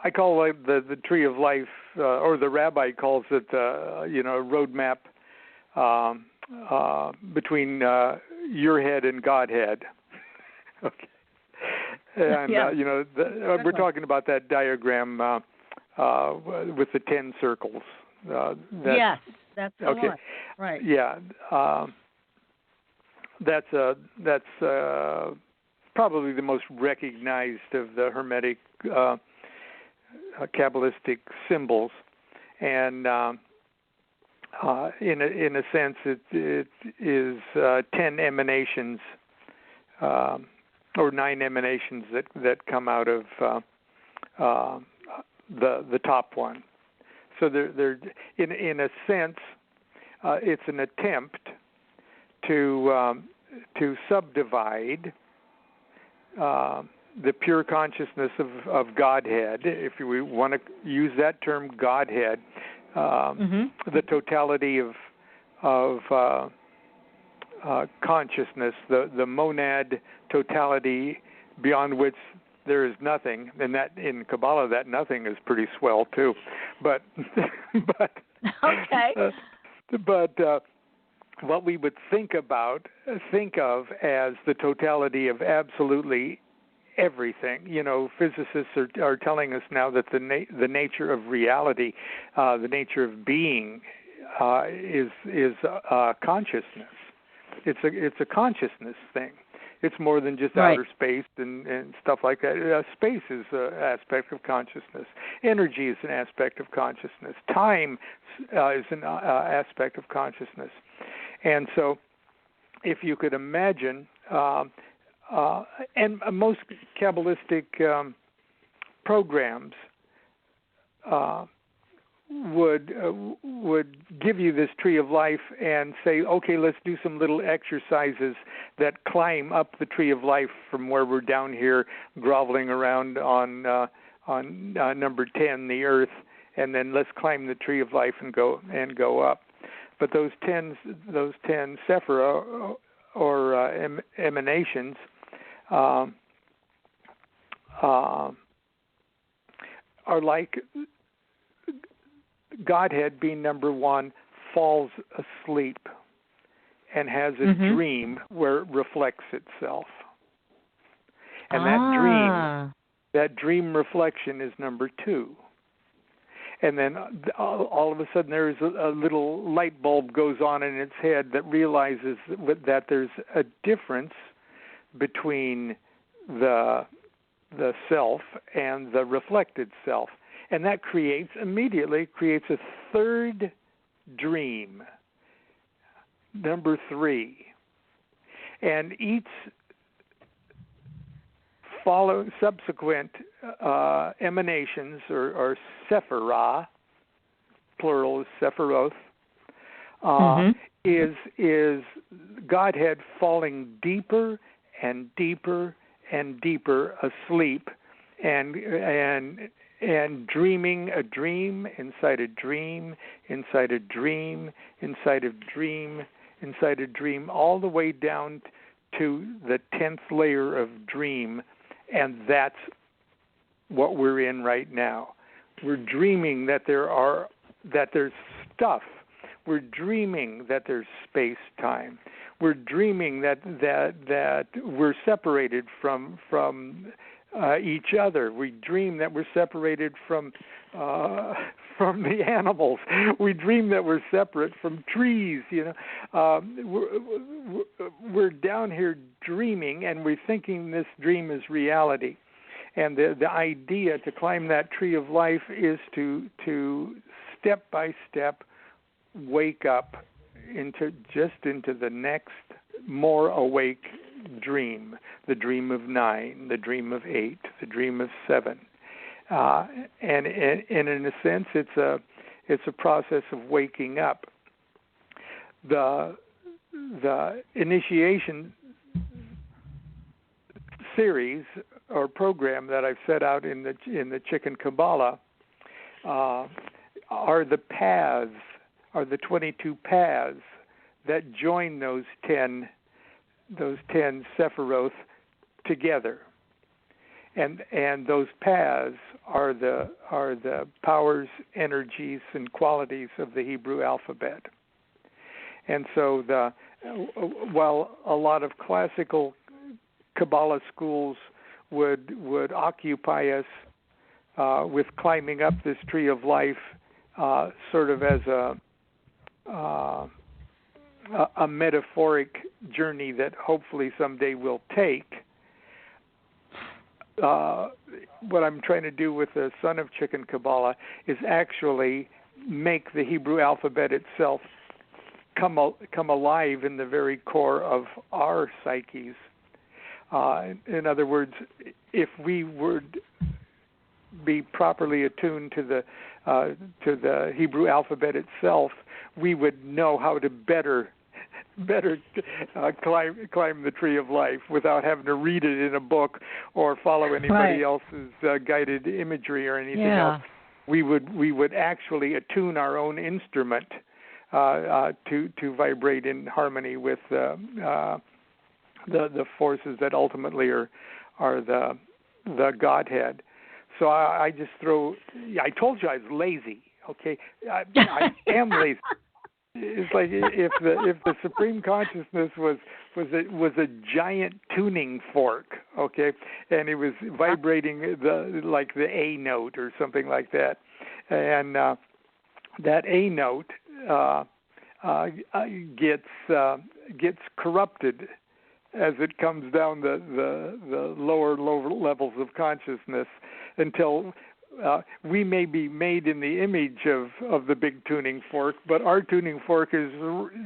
I call it the tree of life, or the rabbi calls it, roadmap between your head and Godhead. Okay. And, we're talking about that diagram with the 10 circles. Yes, that's the one. Right. Yeah. That's probably the most recognized of the Hermetic Kabbalistic symbols, and in a sense, it is 10 emanations or 9 emanations that come out of the top one. So they're in a sense, it's an attempt to subdivide the pure consciousness of Godhead, if we want to use that term, Godhead, the totality of consciousness, the monad totality beyond which there is nothing, and that in Kabbalah that nothing is pretty swell too, but okay. But what we would think of as the totality of absolutely everything. Physicists are telling us now that the nature of reality, the nature of being, is consciousness. It's a consciousness thing. It's more than just outer space and stuff like that. Space is an aspect of consciousness. Energy is an aspect of consciousness. Time is an aspect of consciousness. And so, if you could imagine. And most Kabbalistic programs would give you this tree of life and say, okay, let's do some little exercises that climb up the tree of life from where we're down here groveling around on number 10, the earth, and then let's climb the tree of life and go up. But those 10 sephira or emanations are like Godhead, being number 1, falls asleep and has a dream where it reflects itself. And that dream reflection is number 2. And then all of a sudden there's a little light bulb goes on in its head that realizes that there's a difference between the self and the reflected self. And that immediately creates a third dream, number 3. And each subsequent emanations or sephira, plural is sephiroth, is Godhead falling deeper and deeper and deeper asleep, and dreaming a dream inside a dream inside a dream inside a dream inside a dream, all the way down to the 10th layer of dream. And that's what we're in right now. We're dreaming that there's stuff We're dreaming that there's space-time. We're dreaming that we're separated from each other. We dream that we're separated from the animals. We dream that we're separate from trees. We're down here dreaming, and we're thinking this dream is reality. And the idea to climb that tree of life is to step by step wake up into the next more awake dream, the dream of 9, the dream of 8, the dream of 7, and in a sense, it's a process of waking up. The initiation series or program that I've set out in the Chicken Qabalah are the paths, are the 22 paths that join those 10 Sephiroth together, and those paths are the powers, energies, and qualities of the Hebrew alphabet. And so while a lot of classical Kabbalah schools would occupy us with climbing up this tree of life, sort of as a metaphoric journey that hopefully someday we'll take. What I'm trying to do with the son of Chicken Qabalah is actually make the Hebrew alphabet itself come alive in the very core of our psyches. In other words, if we would be properly attuned to the Hebrew alphabet itself, we would know how to better climb the tree of life without having to read it in a book or follow anybody else's guided imagery or anything else. We would actually attune our own instrument to vibrate in harmony with the forces that ultimately are the Godhead. So I just throw. I told you I was lazy. Okay, I am lazy. It's like if the supreme consciousness was a giant tuning fork, okay, and it was vibrating the A note or something like that, and that A note gets corrupted as it comes down the lower levels of consciousness until we may be made in the image of the big tuning fork, but our tuning fork is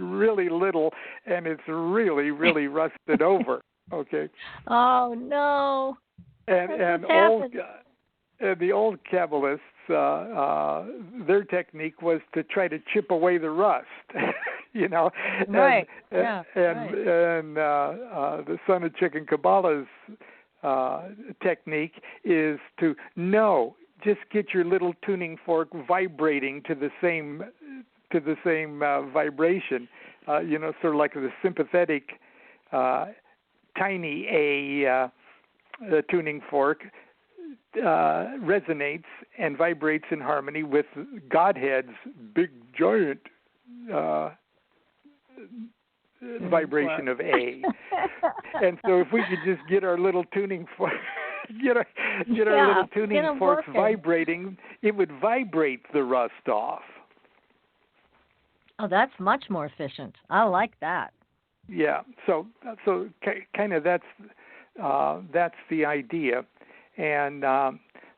really little and it's really, really rusted over. Okay. Oh no. And the old Kabbalists, their technique was to try to chip away the rust. Right. And the son of Chicken Qabalah's technique is to just get your little tuning fork vibrating to the same vibration. Sort of like the sympathetic tiny A tuning fork resonates and vibrates in harmony with Godhead's big giant vibration of A. And so if we could just get our little tuning fork get our little tuning forks vibrating, it would vibrate the rust off. Oh, that's much more efficient. I like that. Yeah. So kind of that's the idea, and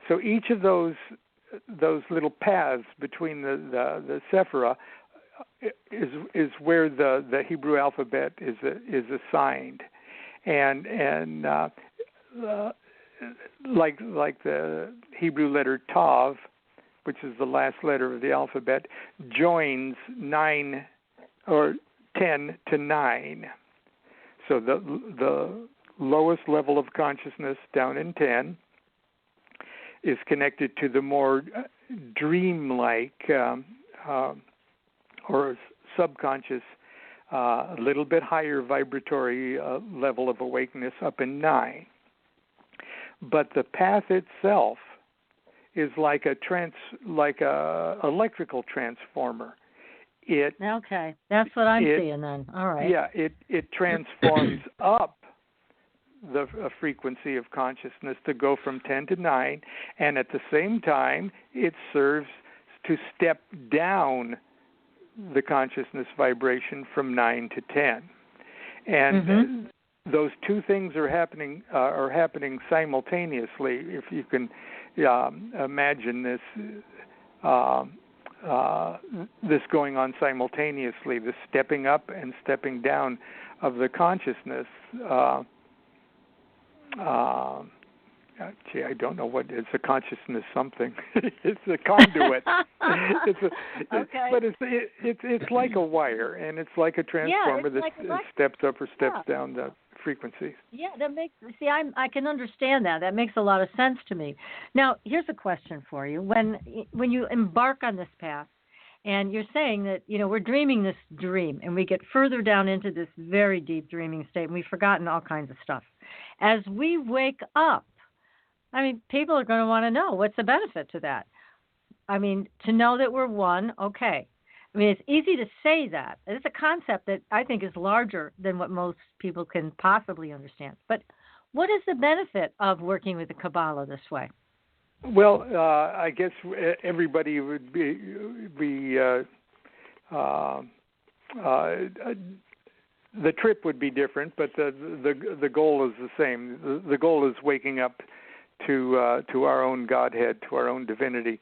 so each of those little paths between the Sephira is where the Hebrew alphabet is assigned, and like the Hebrew letter Tav, which is the last letter of the alphabet, joins 9 or 10 to 9. So the lowest level of consciousness down in 10 is connected to the more dreamlike or subconscious, a little bit higher vibratory level of awakeness up in 9. But the path itself is like a electrical transformer. Okay, that's what I'm seeing then. All right. Yeah, it transforms up the frequency of consciousness to go from 10 to 9, and at the same time, it serves to step down the consciousness vibration from 9 to 10. And those two things are happening simultaneously. If you can imagine this. This going on simultaneously, the stepping up and stepping down of the consciousness. Gee, I don't know what it's a consciousness something. It's a conduit. But it's like a wire, and it's like a transformer that steps up or steps down the frequencies. Yeah, I can understand that. That makes a lot of sense to me. Now, here's a question for you. When you embark on this path, and you're saying that, we're dreaming this dream, and we get further down into this very deep dreaming state, and we've forgotten all kinds of stuff. As we wake up, people are going to want to know, what's the benefit to that? To know that we're one, okay. It's easy to say that. It's a concept that I think is larger than what most people can possibly understand. But what is the benefit of working with the Kabbalah this way? Well, I guess everybody would be the trip would be different, but the goal is the same. The goal is waking up to our own Godhead, to our own divinity.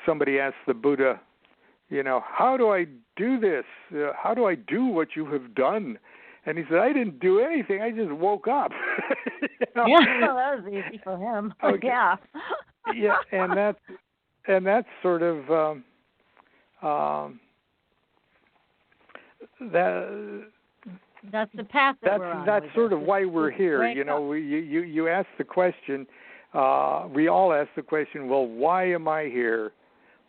Somebody asked the Buddha, how do I do this? How do I do what you have done? And he said, I didn't do anything. I just woke up. Yeah, well, that was easy for him. Okay. Yeah. Yeah, and that's sort of that's the path that we're on. That's sort of why we're here. You ask the question. We all ask the question. Well, why am I here?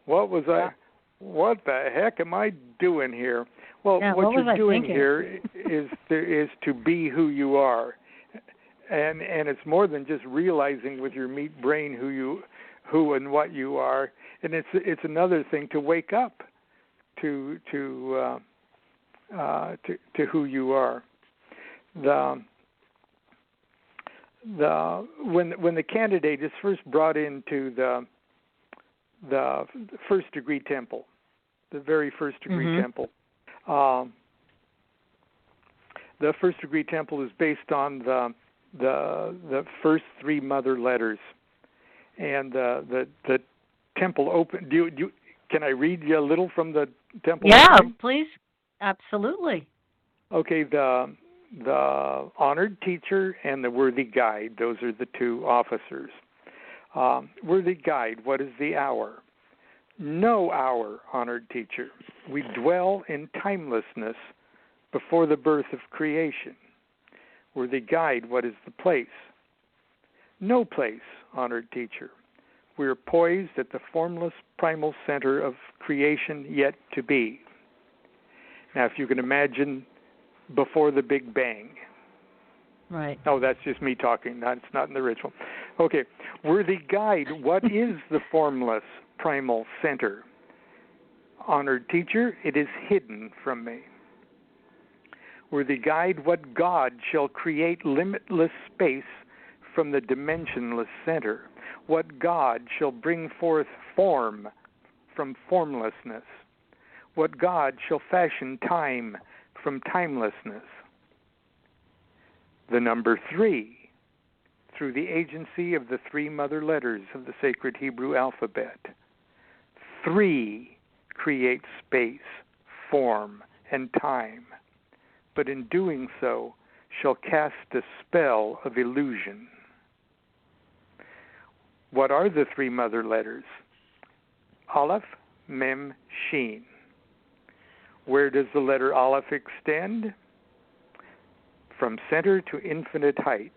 What the heck am I doing here? Well, what you're doing here is to be who you are, and it's more than just realizing with your meat brain who and what you are, and it's another thing to wake up to who you are. When the candidate is first brought into the first degree temple, the very first degree temple. The first degree temple is based on the first three mother letters, and the temple open. Can I read you a little from the temple? Yeah, please, absolutely. Okay, the honored teacher and the worthy guide; those are the two officers. Worthy guide, what is the hour? No hour, honored teacher. We dwell in timelessness before the birth of creation. Worthy guide, what is the place? No place, honored teacher. We are poised at the formless primal center of creation yet to be. Now, if you can imagine before the Big Bang. Right. Oh, that's just me talking. It's not in the ritual. Okay. Worthy guide, what is the formless primal center? Honored teacher, it is hidden from me. Worthy guide, what God shall create limitless space from the dimensionless center? What God shall bring forth form from formlessness? What God shall fashion time from timelessness? The number 3, through the agency of the 3 mother letters of the sacred Hebrew alphabet. 3 creates space, form, and time, but in doing so shall cast a spell of illusion. What are the 3 mother letters? Aleph, Mem, Shin. Where does the letter Aleph extend? From center to infinite height,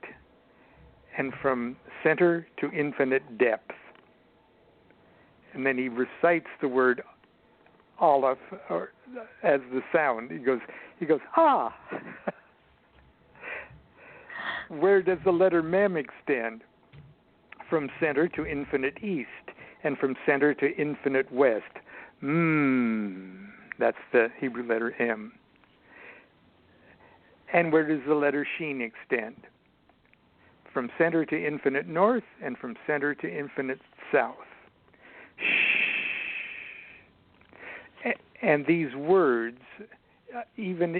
and from center to infinite depth. And then he recites the word Aleph as the sound. He goes, ah! Where does the letter Mem extend? From center to infinite east, and from center to infinite west. That's the Hebrew letter M. And where does the letter Sheen extend? From center to infinite north and from center to infinite south. And these words, even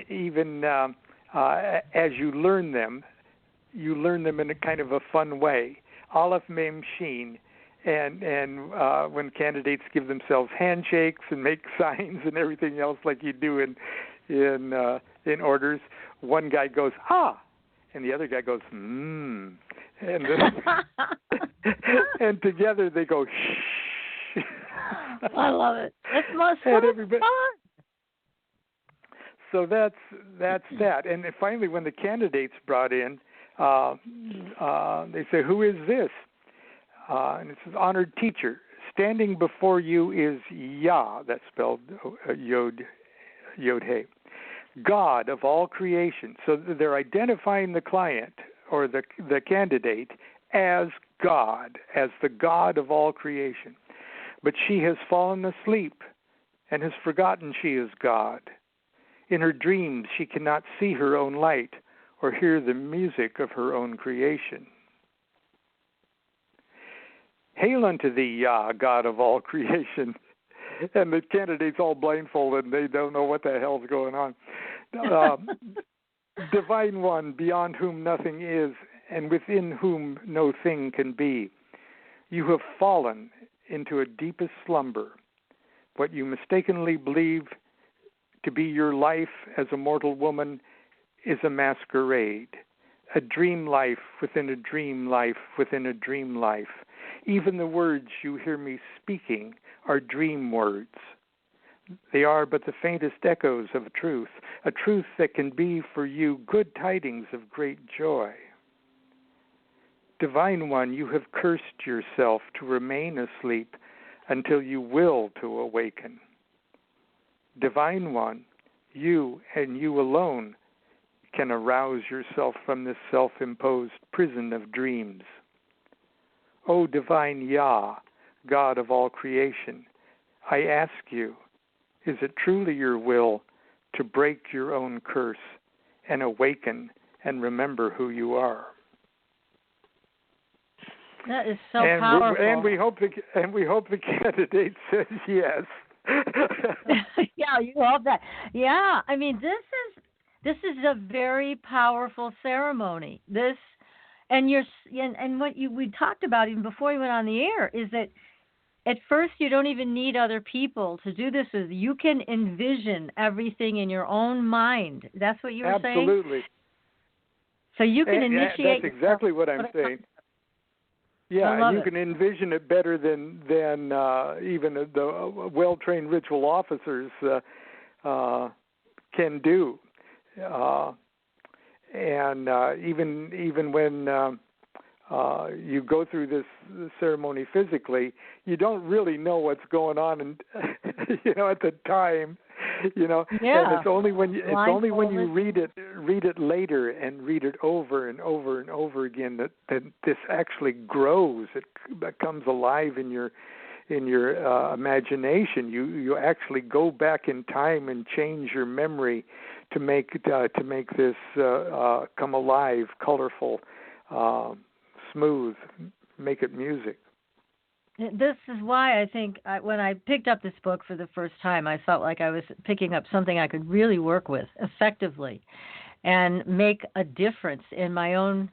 as you learn them in a kind of a fun way. Aleph, Mem, Sheen. And when candidates give themselves handshakes and make signs and everything else like you do in orders, one guy goes, ah, and the other guy goes, and and together they go, shh. I love it. It's most fun. So that's that. And finally, when the candidates brought in, they say, who is this? And it says, honored teacher. Standing before you is Yah, that's spelled Yod-He, God of all creation. So they're identifying the client or the candidate as God, as the God of all creation. But she has fallen asleep and has forgotten she is God. In her dreams, she cannot see her own light or hear the music of her own creation. Hail unto thee, Yah, God of all creation. And the candidate's all blindfolded and they don't know what the hell's going on. Divine One, beyond whom nothing is, and within whom no thing can be. You have fallen into a deepest slumber. What you mistakenly believe to be your life as a mortal woman is a masquerade, a dream life within a dream life within a dream life. Even the words you hear me speaking are dream words. They are but the faintest echoes of a truth that can be for you good tidings of great joy. Divine One, you have cursed yourself to remain asleep until you will to awaken. Divine One, you and you alone can arouse yourself from this self-imposed prison of dreams. O divine Yah, God of all creation, I ask you, is it truly your will to break your own curse and awaken and remember who you are? That is so powerful. And we hope the candidate says yes. Yeah, you hope that. Yeah, I mean, this is a very powerful ceremony. And what we talked about even before we went on the air is that at first you don't even need other people to do this with. You can envision everything in your own mind. That's what you were saying? Absolutely. So you can initiate. That's exactly what I'm saying. Yeah, and you can envision it better than even the well-trained ritual officers can do. And even when you go through this ceremony physically, you don't really know what's going on, and at the time, Yeah. And it's only when you read it later and read it over and over and over again that this actually grows. It becomes alive in your imagination. You actually go back in time and change your memory to make this come alive, colorful, smooth, make it music. This is why I think when I picked up this book for the first time, I felt like I was picking up something I could really work with effectively and make a difference in my own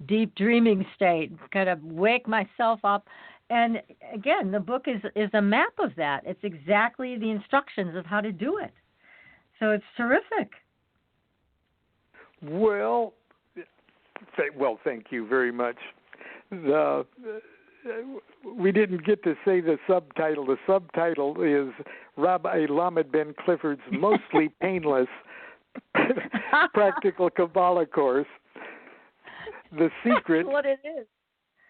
deep dreaming state, kind of wake myself up. And again, the book is a map of that. It's exactly the instructions of how to do it. So it's terrific. Well, thank you very much. We didn't get to say the subtitle. The subtitle is Rabbi Lamed Ben Clifford's Mostly Painless Practical Kabbalah Course. The secret. That's what it is.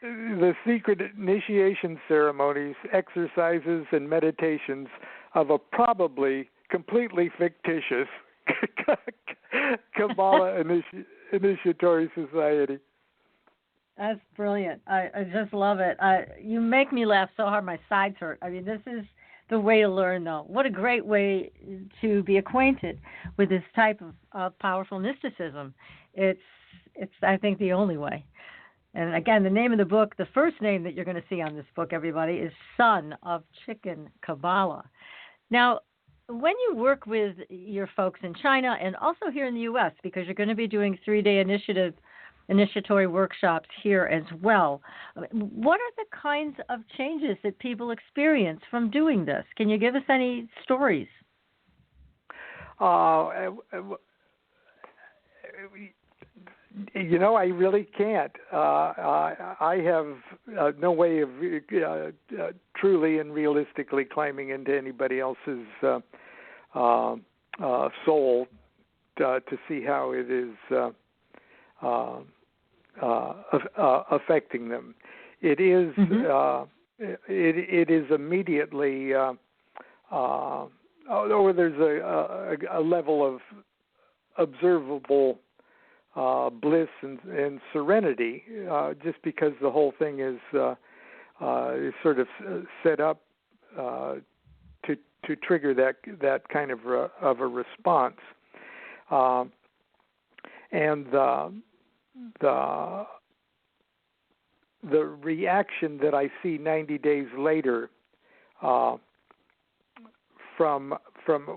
The secret initiation ceremonies, exercises, and meditations of a probably completely fictitious Kabbalah Initiatory Society. That's brilliant. I just love it. You make me laugh so hard my sides hurt. I mean, this the way to learn, though. What a great way to be acquainted with this type of powerful mysticism. It's I think, the only way. And again, the name of the book, the first name that you're going to see on this book, everybody, is Son of Chicken Qabalah. Now, when you work with your folks in China and also here in the U.S., because you're going to be doing 3-day initiatory workshops here as well, what are the kinds of changes that people experience from doing this? Can you give us any stories? I really can't. I have no way of truly and realistically climbing into anybody else's soul to see how it is affecting them. It is it is immediately there's a level of observable bliss and serenity, just because the whole thing is sort of set up to trigger that kind of a response, and the reaction that I see 90 days later from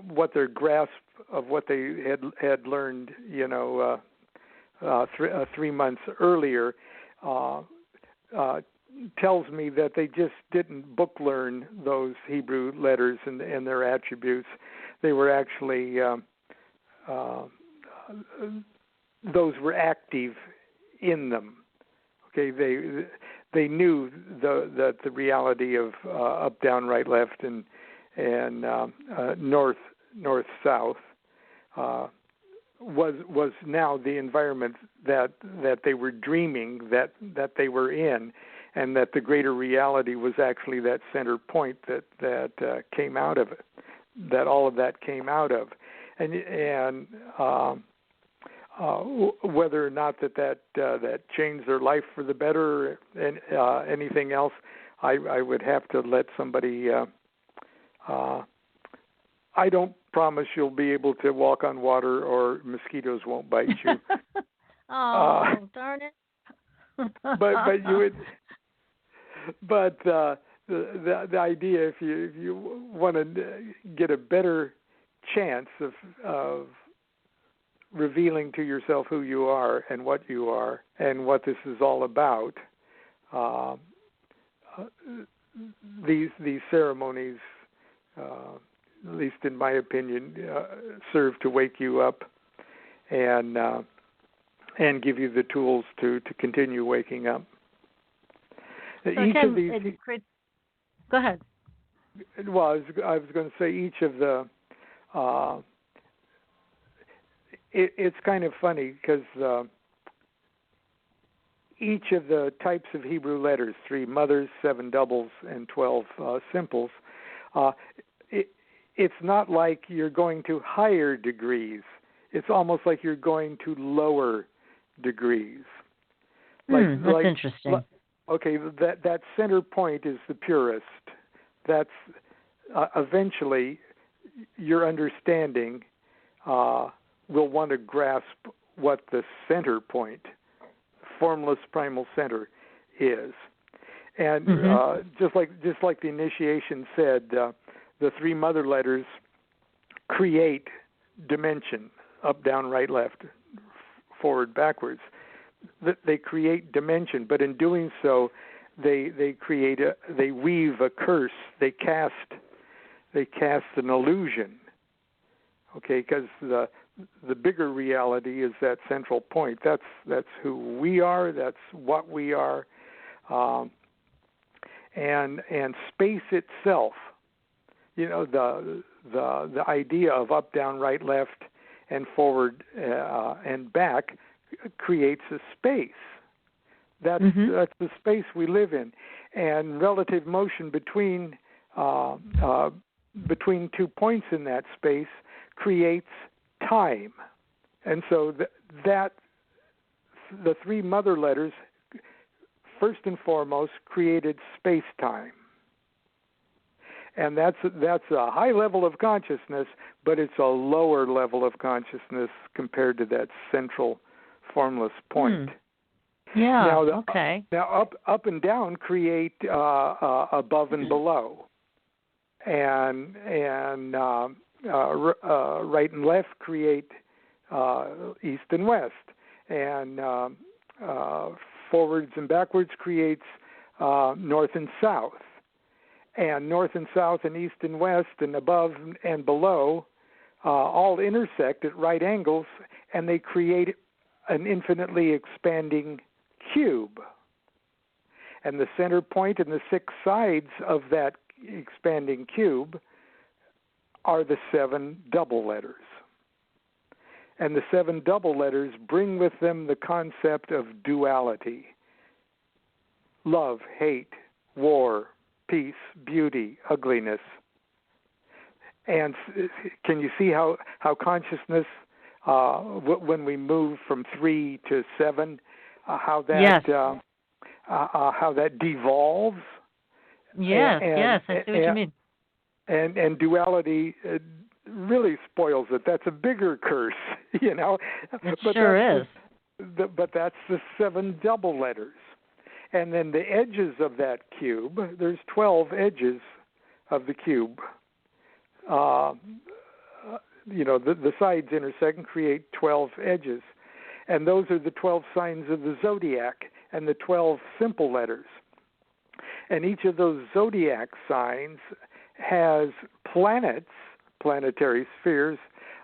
what their grasp of what they had learned, 3 months earlier, tells me that they just didn't book learn those Hebrew letters and their attributes. They were actually those were active in them. Okay, they knew that the reality of up, down, right, left, and north, south was now the environment that they were dreaming that they were in, and that the greater reality was actually that center point that came out of it, that all of that came out of, and whether or not that changed their life for the better and anything else, I would have to let somebody. I don't promise you'll be able to walk on water or mosquitoes won't bite you. Darn it! but you would. But the idea, if you want to get a better chance of revealing to yourself who you are and what you are and what this is all about, these ceremonies, at least in my opinion, serve to wake you up and give you the tools to continue waking up. So of these. Go ahead. Well, I was going to say each of the. It's kind of funny because each of the types of Hebrew letters, 3 mothers, 7 doubles, and 12 simples, it's not like you're going to higher degrees. It's almost like you're going to lower degrees. That's interesting. Okay, that center point is the purest. That's eventually your understanding will want to grasp what the center point, formless primal center, is. And just like the initiation said, the 3 mother letters create dimension, up, down, right, left, forward, backwards. They create dimension, but in doing so, they weave a curse. They cast an illusion. Okay, because the bigger reality is that central point. That's who we are. That's what we are, and space itself. The idea of up, down, right, left, and forward and back creates a space. That's the space we live in, and relative motion between 2 points in that space creates time. And so that the 3 mother letters, first and foremost, created space-time. And that's a high level of consciousness, but it's a lower level of consciousness compared to that central formless point. Yeah. Now, Now, up and down create above and below, and right and left create east and west, and forwards and backwards creates north and south. And north and south and east and west and above and below all intersect at right angles, and they create an infinitely expanding cube. And the center point and the 6 sides of that expanding cube are the 7 double letters. And the 7 double letters bring with them the concept of duality: love, hate, war, peace, beauty, ugliness. And can you see how consciousness, when we move from 3 to 7, how that devolves? Yes, I see what you mean. And duality really spoils it. That's a bigger curse, you know. It sure is. But that's the 7 double letters. And then the edges of that cube, there's 12 edges of the cube. The sides intersect and create 12 edges. And those are the 12 signs of the zodiac and the 12 simple letters. And each of those zodiac signs has planets, planetary spheres,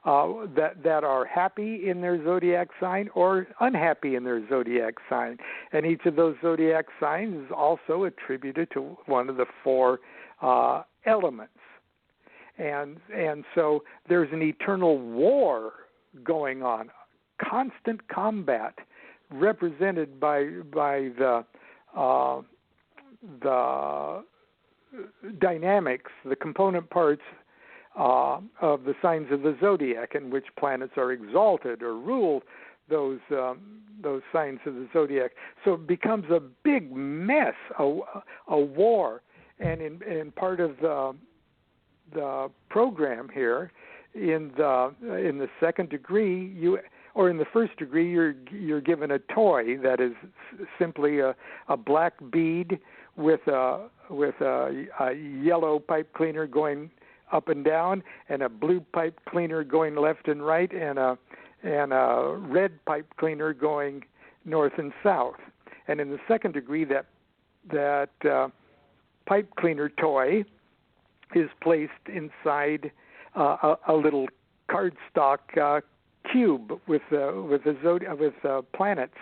that are happy in their zodiac sign or unhappy in their zodiac sign. And each of those zodiac signs is also attributed to one of the 4 elements. And so there's an eternal war going on, constant combat, represented by the dynamics, the component parts of the signs of the zodiac, in which planets are exalted or rule those signs of the zodiac. So it becomes a big mess, a war. And in part of the program here, in the second degree, in the first degree, you're given a toy that is simply a black bead with a yellow pipe cleaner going up and down, and a blue pipe cleaner going left and right, and a red pipe cleaner going north and south. And in the second degree, that pipe cleaner toy is placed inside a little cardstock cube with planets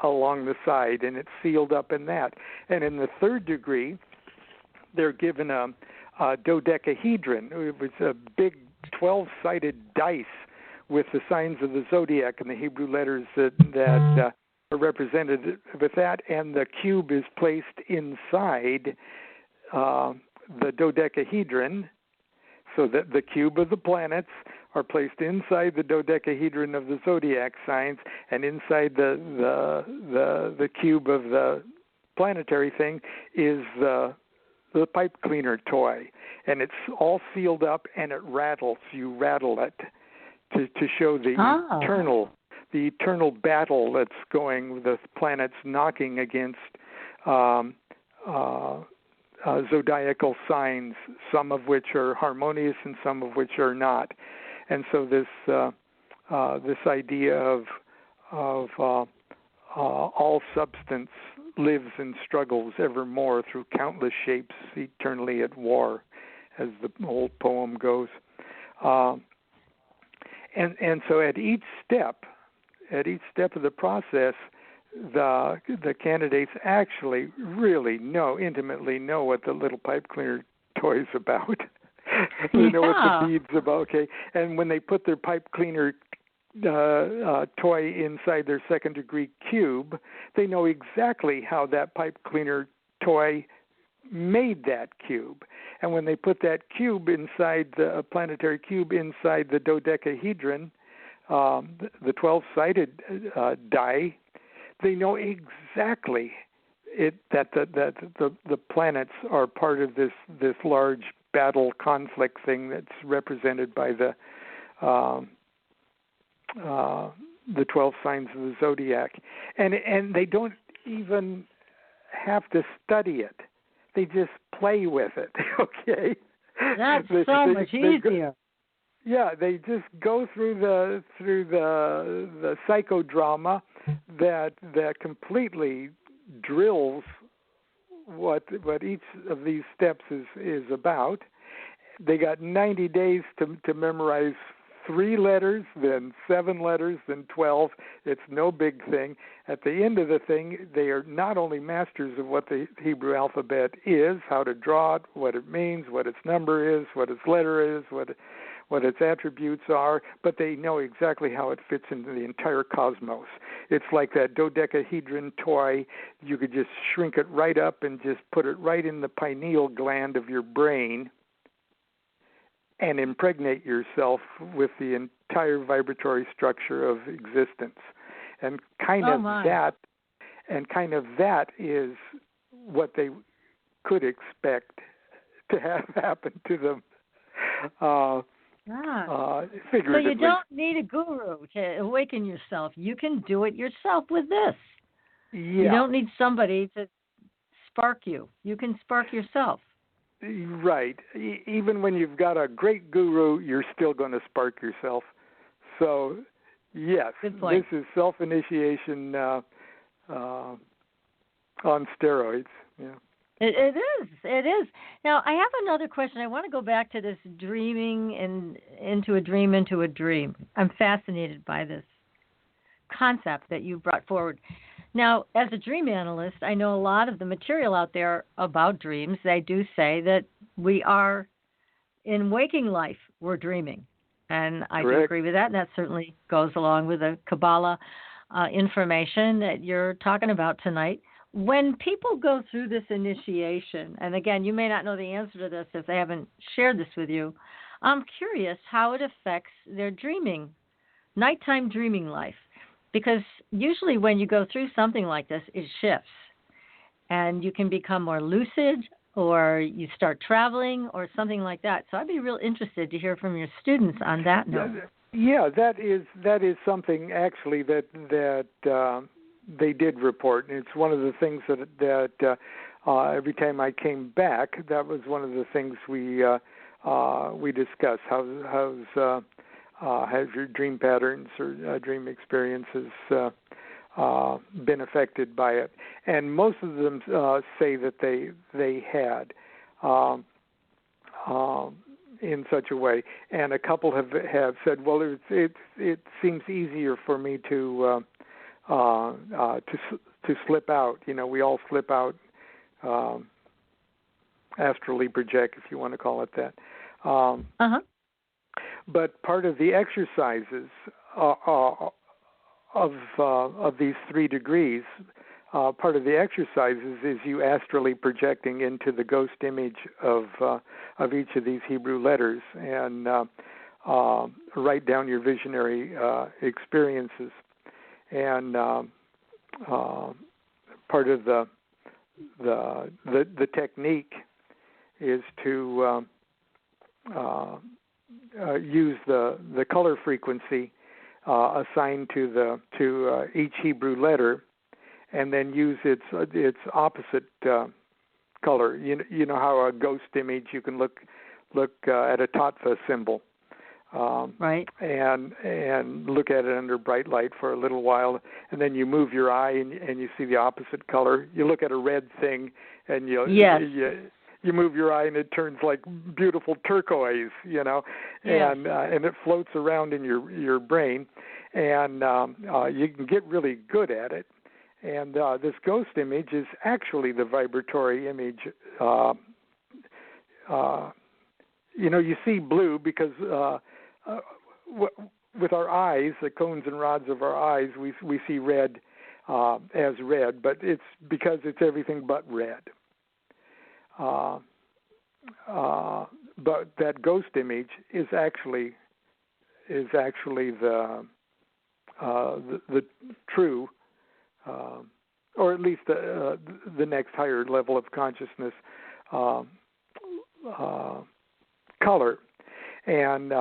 along the side, and it's sealed up in that. And in the third degree, they're given a dodecahedron. It was a big 12-sided dice with the signs of the zodiac and the Hebrew letters that are represented with that, and the cube is placed inside the dodecahedron, so that the cube of the planets are placed inside the dodecahedron of the zodiac signs, and inside the cube of the planetary thing is the pipe cleaner toy, and it's all sealed up and it rattles. You rattle it to show the eternal battle that's going, with the planets knocking against zodiacal signs, some of which are harmonious and some of which are not. And so this idea of all substance lives and struggles evermore through countless shapes, eternally at war, as the old poem goes. And so at each step of the process, the candidates actually really intimately know what the little pipe cleaner toy is about. They know what the bead's about. Okay, and when they put their pipe cleaner toy inside their second degree cube, they know exactly how that pipe cleaner toy made that cube. And when they put that cube inside the planetary cube inside the dodecahedron, the 12-sided die, they know exactly that the planets are part of this large battle conflict thing that's represented by the 12 signs of the zodiac, and they don't even have to study it; they just play with it. Okay, that's so much easier. They just go through the psychodrama that completely drills what each of these steps is about. They got 90 days to memorize 3 letters, then 7 letters, then 12. It's no big thing. At the end of the thing, they are not only masters of what the Hebrew alphabet is, how to draw it, what it means, what its number is, what its letter is, what its attributes are, but they know exactly how it fits into the entire cosmos. It's like that dodecahedron toy. You could just shrink it right up and just put it right in the pineal gland of your brain and impregnate yourself with the entire vibratory structure of existence. And kind of that is what they could expect to have happen to them. So you don't need a guru to awaken yourself. You can do it yourself with this. Yeah. You don't need somebody to spark you. You can spark yourself. Right. Even when you've got a great guru, you're still going to spark yourself. So, yes, this is self-initiation on steroids. Yeah. It is. Now, I have another question. I want to go back to this dreaming and into a dream. I'm fascinated by this concept that you brought forward. Now, as a dream analyst, I know a lot of the material out there about dreams. They do say that we are, in waking life, we're dreaming. And I do agree with that, and that certainly goes along with the Kabbalah information that you're talking about tonight. When people go through this initiation, and again, you may not know the answer to this if they haven't shared this with you, I'm curious how it affects their nighttime dreaming life. Because usually when you go through something like this, it shifts. And you can become more lucid, or you start traveling, or something like that. So I'd be real interested to hear from your students on that note. Yeah, that is something actually that they did report. And it's one of the things that every time I came back, that was one of the things we discussed. Has your dream patterns or dream experiences been affected by it? And most of them say that they had in such a way. And a couple have said, well, it seems easier for me to slip out. You know, we all slip out, astrally project, if you want to call it that. But part of the exercises of these 3 degrees, part of the exercises is you astrally projecting into the ghost image of each of these Hebrew letters and write down your visionary experiences. And part of the technique is to use the color frequency assigned to each Hebrew letter, and then use its opposite color. You know how a ghost image, you can look at a tattva symbol, right, and look at it under bright light for a little while, and then you move your eye and you see the opposite color. You look at a red thing and you move your eye and it turns like beautiful turquoise, you know, and it floats around in your brain, and you can get really good at it. And this ghost image is actually the vibratory image. You know, you see blue because with our eyes, the cones and rods of our eyes, we see red as red, but it's because it's everything but red. But that ghost image is actually the true, or at least the next higher level of consciousness color. And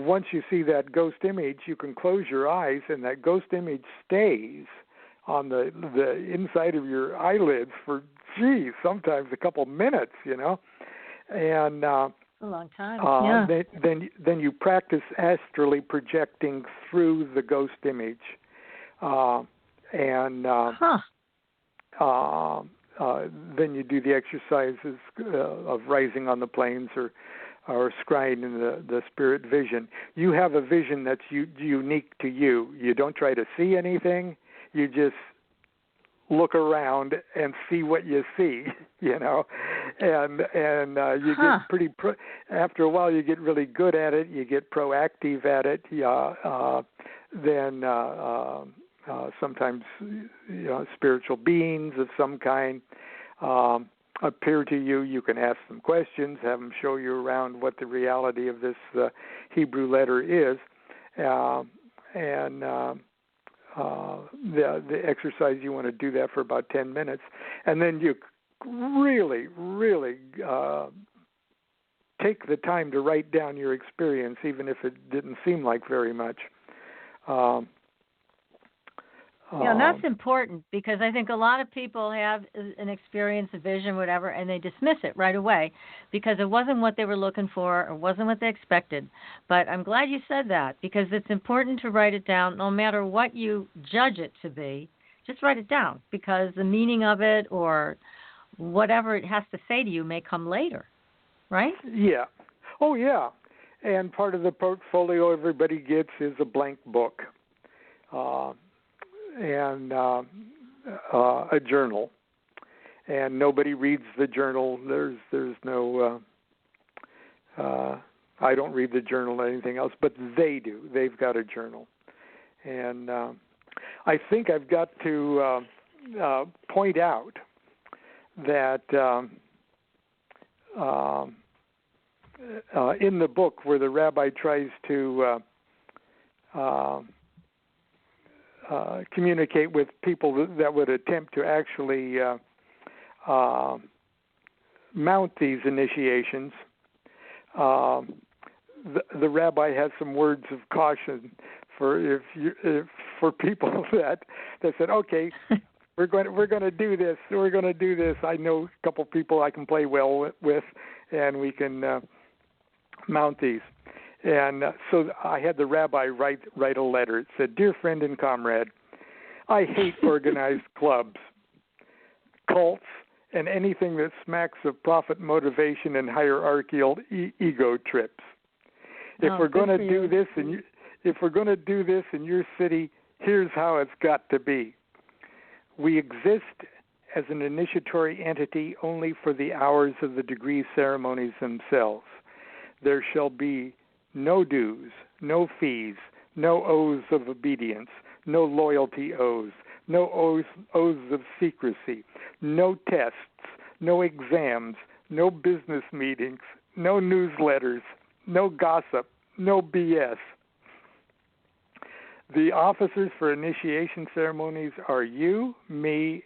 once you see that ghost image, you can close your eyes, and that ghost image stays on the inside of your eyelids for, sometimes a couple minutes, And a long time. Yeah. Then you practice astrally projecting through the ghost image, then you do the exercises of rising on the planes or scrying in the spirit vision. You have a vision that's unique to you. You don't try to see anything. You just look around and see what you see, and you get pretty after a while you get really good at it. You get proactive at it. Then sometimes spiritual beings of some kind appear to you. You can ask them questions, have them show you around what the reality of this Hebrew letter is, the exercise, you want to do that for about 10 minutes, and then you really, really take the time to write down your experience, even if it didn't seem like very much. Yeah, and that's important, because I think a lot of people have an experience, a vision, whatever, and they dismiss it right away because it wasn't what they were looking for or wasn't what they expected. But I'm glad you said that, because it's important to write it down no matter what you judge it to be. Just write it down, because the meaning of it or whatever it has to say to you may come later, right? Yeah. Oh, yeah. And part of the portfolio everybody gets is a blank book. And a journal, and nobody reads the journal. There's no. I don't read the journal or anything else, but they do. They've got a journal, and I think I've got to point out that in the book where the rabbi tries to communicate with people that would attempt to actually mount these initiations, the rabbi has some words of caution for people that said, okay, we're going to do this. We're going to do this. I know a couple people I can play well with, and we can mount these. And so I had the rabbi write a letter. It said, "Dear friend and comrade, I hate organized clubs, cults, and anything that smacks of profit motivation and hierarchical ego trips. If we're going to do this in your city, here's how it's got to be. We exist as an initiatory entity only for the hours of the degree ceremonies themselves. There shall be no dues, no fees, no oaths of obedience, no loyalty oaths, no oaths of secrecy, no tests, no exams, no business meetings, no newsletters, no gossip, no BS. The officers for initiation ceremonies are you, me,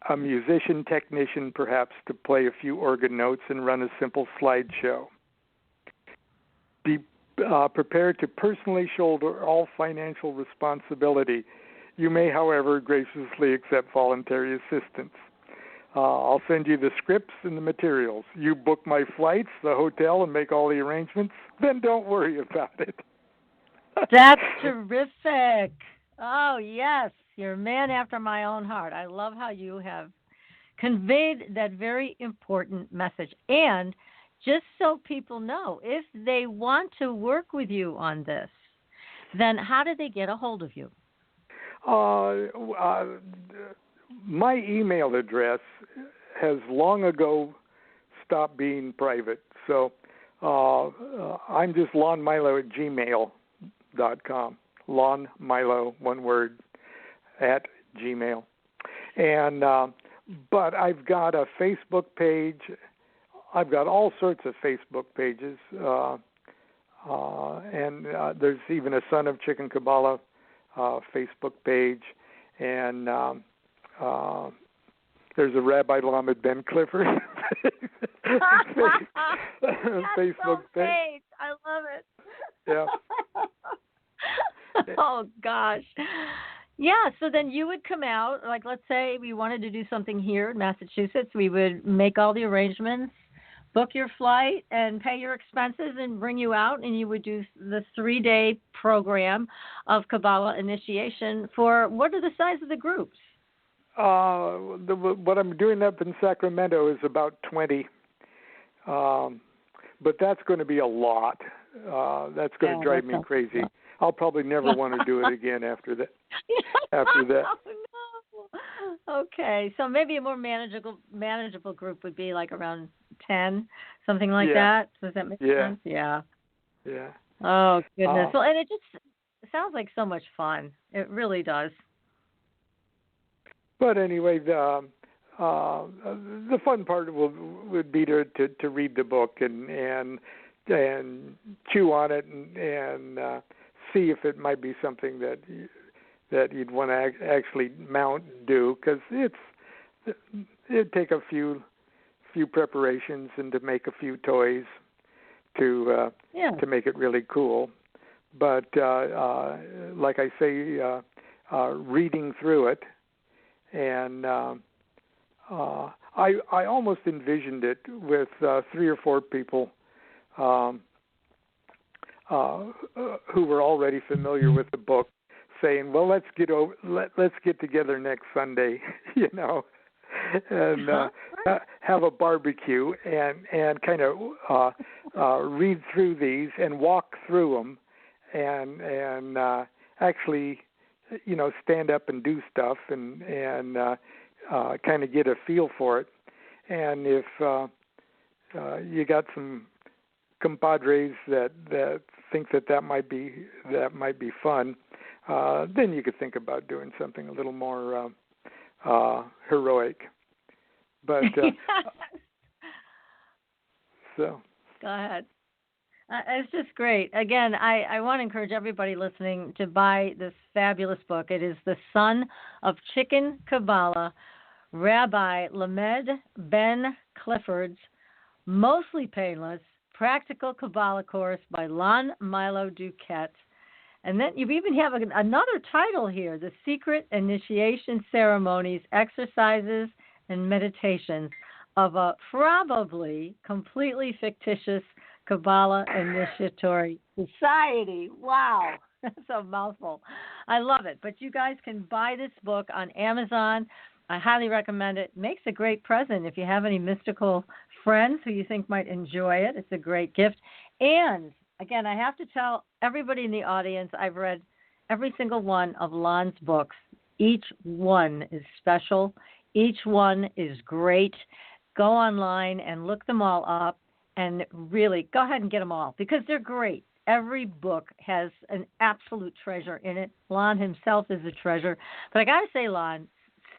a musician technician perhaps to play a few organ notes and run a simple slideshow. Be prepared to personally shoulder all financial responsibility. You may, however, graciously accept voluntary assistance. I'll send you the scripts and the materials. You book my flights, the hotel, and make all the arrangements. Then don't worry about it." That's terrific. Oh, yes. You're a man after my own heart. I love how you have conveyed that very important message. And just so people know, if they want to work with you on this, then how do they get a hold of you? My email address has long ago stopped being private. So I'm just Lon Milo at gmail.com. Lon Milo, one word, at Gmail. And but I've got a Facebook page. I've got all sorts of Facebook pages, and there's even a Son of Chicken Qabalah Facebook page, and there's a Rabbi Lamed Ben Clifford Facebook page. I love it. Yeah. Oh gosh. Yeah, so then you would come out, like let's say we wanted to do something here in Massachusetts, we would make all the arrangements, book your flight and pay your expenses and bring you out, and you would do the 3-day program of Kabbalah initiation for, what are the size of the groups? What I'm doing up in Sacramento is about 20, but that's going to be a lot. That's going to drive me crazy. I'll probably never want to do it again after that. After that. Oh, no. Okay, so maybe a more manageable group would be like around 10, something like that. Does that make sense? Yeah. Yeah. Oh goodness. Well, and it just sounds like so much fun. It really does. But anyway, the fun part would be to read the book and chew on it and see if it might be something that you'd want to actually mount and do, because it'd take a few preparations and to make a few toys to make it really cool. But like I say, reading through it, and I almost envisioned it with 3 or 4 people who were already familiar with the book, saying, "Well, let's get together next Sunday, and have a barbecue and kind of read through these and walk through them, and actually, stand up and do stuff and kind of get a feel for it. And if you got some compadres that think that might be fun, then you could think about doing something a little more heroic. But so go ahead. It's just great. Again, I want to encourage everybody listening to buy this fabulous book. It is The Son of Chicken Qabalah, Rabbi Lamed Ben Clifford's mostly painless practical Kabbalah course by Lon Milo DuQuette. And then you even have another title here, The Secret Initiation Ceremonies, Exercises, and Meditations of a probably completely fictitious Kabbalah Initiatory Society. Wow, that's a mouthful. I love it. But you guys can buy this book on Amazon. I highly recommend it. Makes a great present if you have any mystical friends who you think might enjoy it. It's a great gift. And again, I have to tell everybody in the audience, I've read every single one of Lon's books. Each one is special. Each one is great. Go online and look them all up. And really, go ahead and get them all because they're great. Every book has an absolute treasure in it. Lon himself is a treasure. But I got to say, Lon,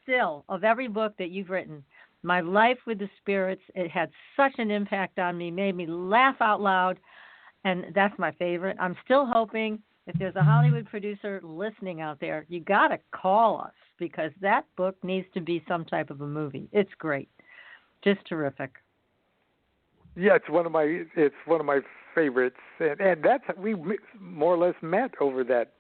still, of every book that you've written, My Life with the Spirits, it had such an impact on me, made me laugh out loud, and that's my favorite. I'm still hoping if there's a Hollywood producer listening out there, you got to call us because that book needs to be some type of a movie. It's great. Just terrific. Yeah, it's one of my favorites, and that's we more or less met over that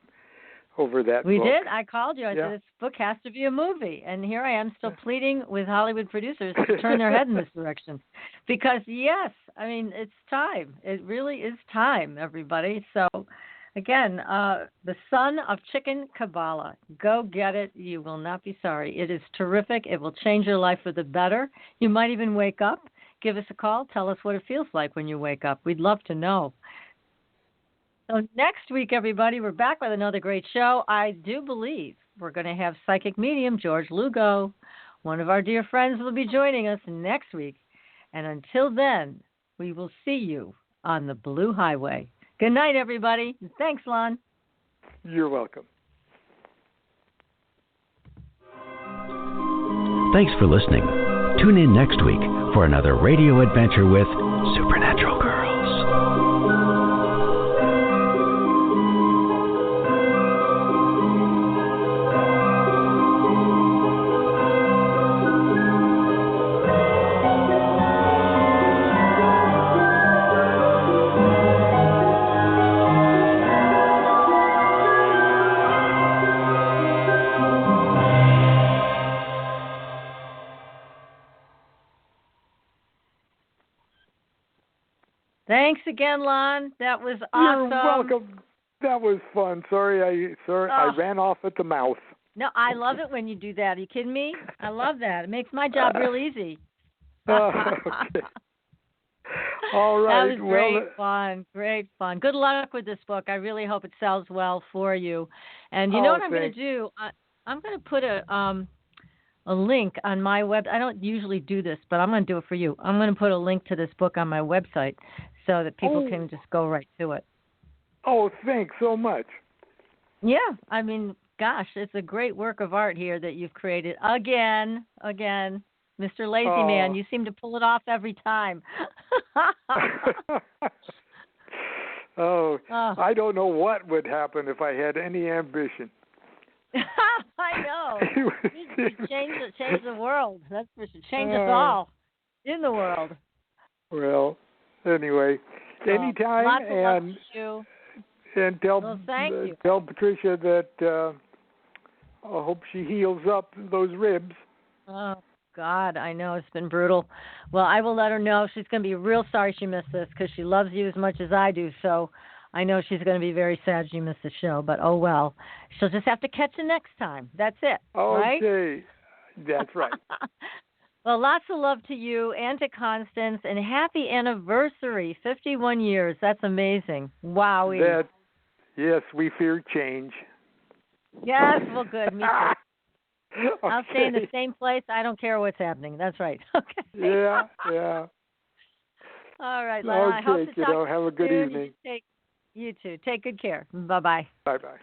we book. did. I called you. I said this book has to be a movie, and here I am still pleading with Hollywood producers to turn their head in this direction, because yes, I mean it's time. It really is time, everybody. So again, The Son of Chicken Qabalah. Go get it. You will not be sorry. It is terrific. It will change your life for the better. You might even wake up. Give us a call. Tell us what it feels like when you wake up. We'd love to know. So next week, everybody, we're back with another great show. I do believe we're going to have psychic medium George Lugo. One of our dear friends will be joining us next week. And until then, we will see you on the Blue Highway. Good night, everybody. Thanks, Lon. You're welcome. Thanks for listening. Tune in next week for another radio adventure with Supernatural Girls. again, Lon. That was awesome. You're welcome. That was fun. Sorry, I ran off at the mouth. No, I love it when you do that. Are you kidding me? I love that. It makes my job real easy. Okay. All right. That was great fun. Good luck with this book. I really hope it sells well for you. And you know what I'm going to do? I'm going to put a link on my web. I don't usually do this, but I'm going to do it for you. I'm going to put a link to this book on my website so that people can just go right to it. Oh, thanks so much. Yeah, I mean, gosh, it's a great work of art here that you've created again, Mr. Lazy Man. You seem to pull it off every time. I don't know what would happen if I had any ambition. I know. You change the world. That's for sure. Change us all in the world. Well, anyway, anytime, lots of love to you. And tell Patricia that I hope she heals up those ribs. Oh, God, I know. It's been brutal. Well, I will let her know. She's going to be real sorry she missed this because she loves you as much as I do. So I know she's going to be very sad she missed the show. But, oh, well. She'll just have to catch it next time. That's it. Okay. Right? That's right. Well, lots of love to you and to Constance. And happy anniversary. 51 years. That's amazing. Wowie. Yes, we fear change. Yes, well, good. Me too. Okay. I'll stay in the same place. I don't care what's happening. That's right. Okay. Yeah. All right, Len. Okay, I hope to talk have a good soon. evening. You too. Take good care. Bye-bye. Bye-bye.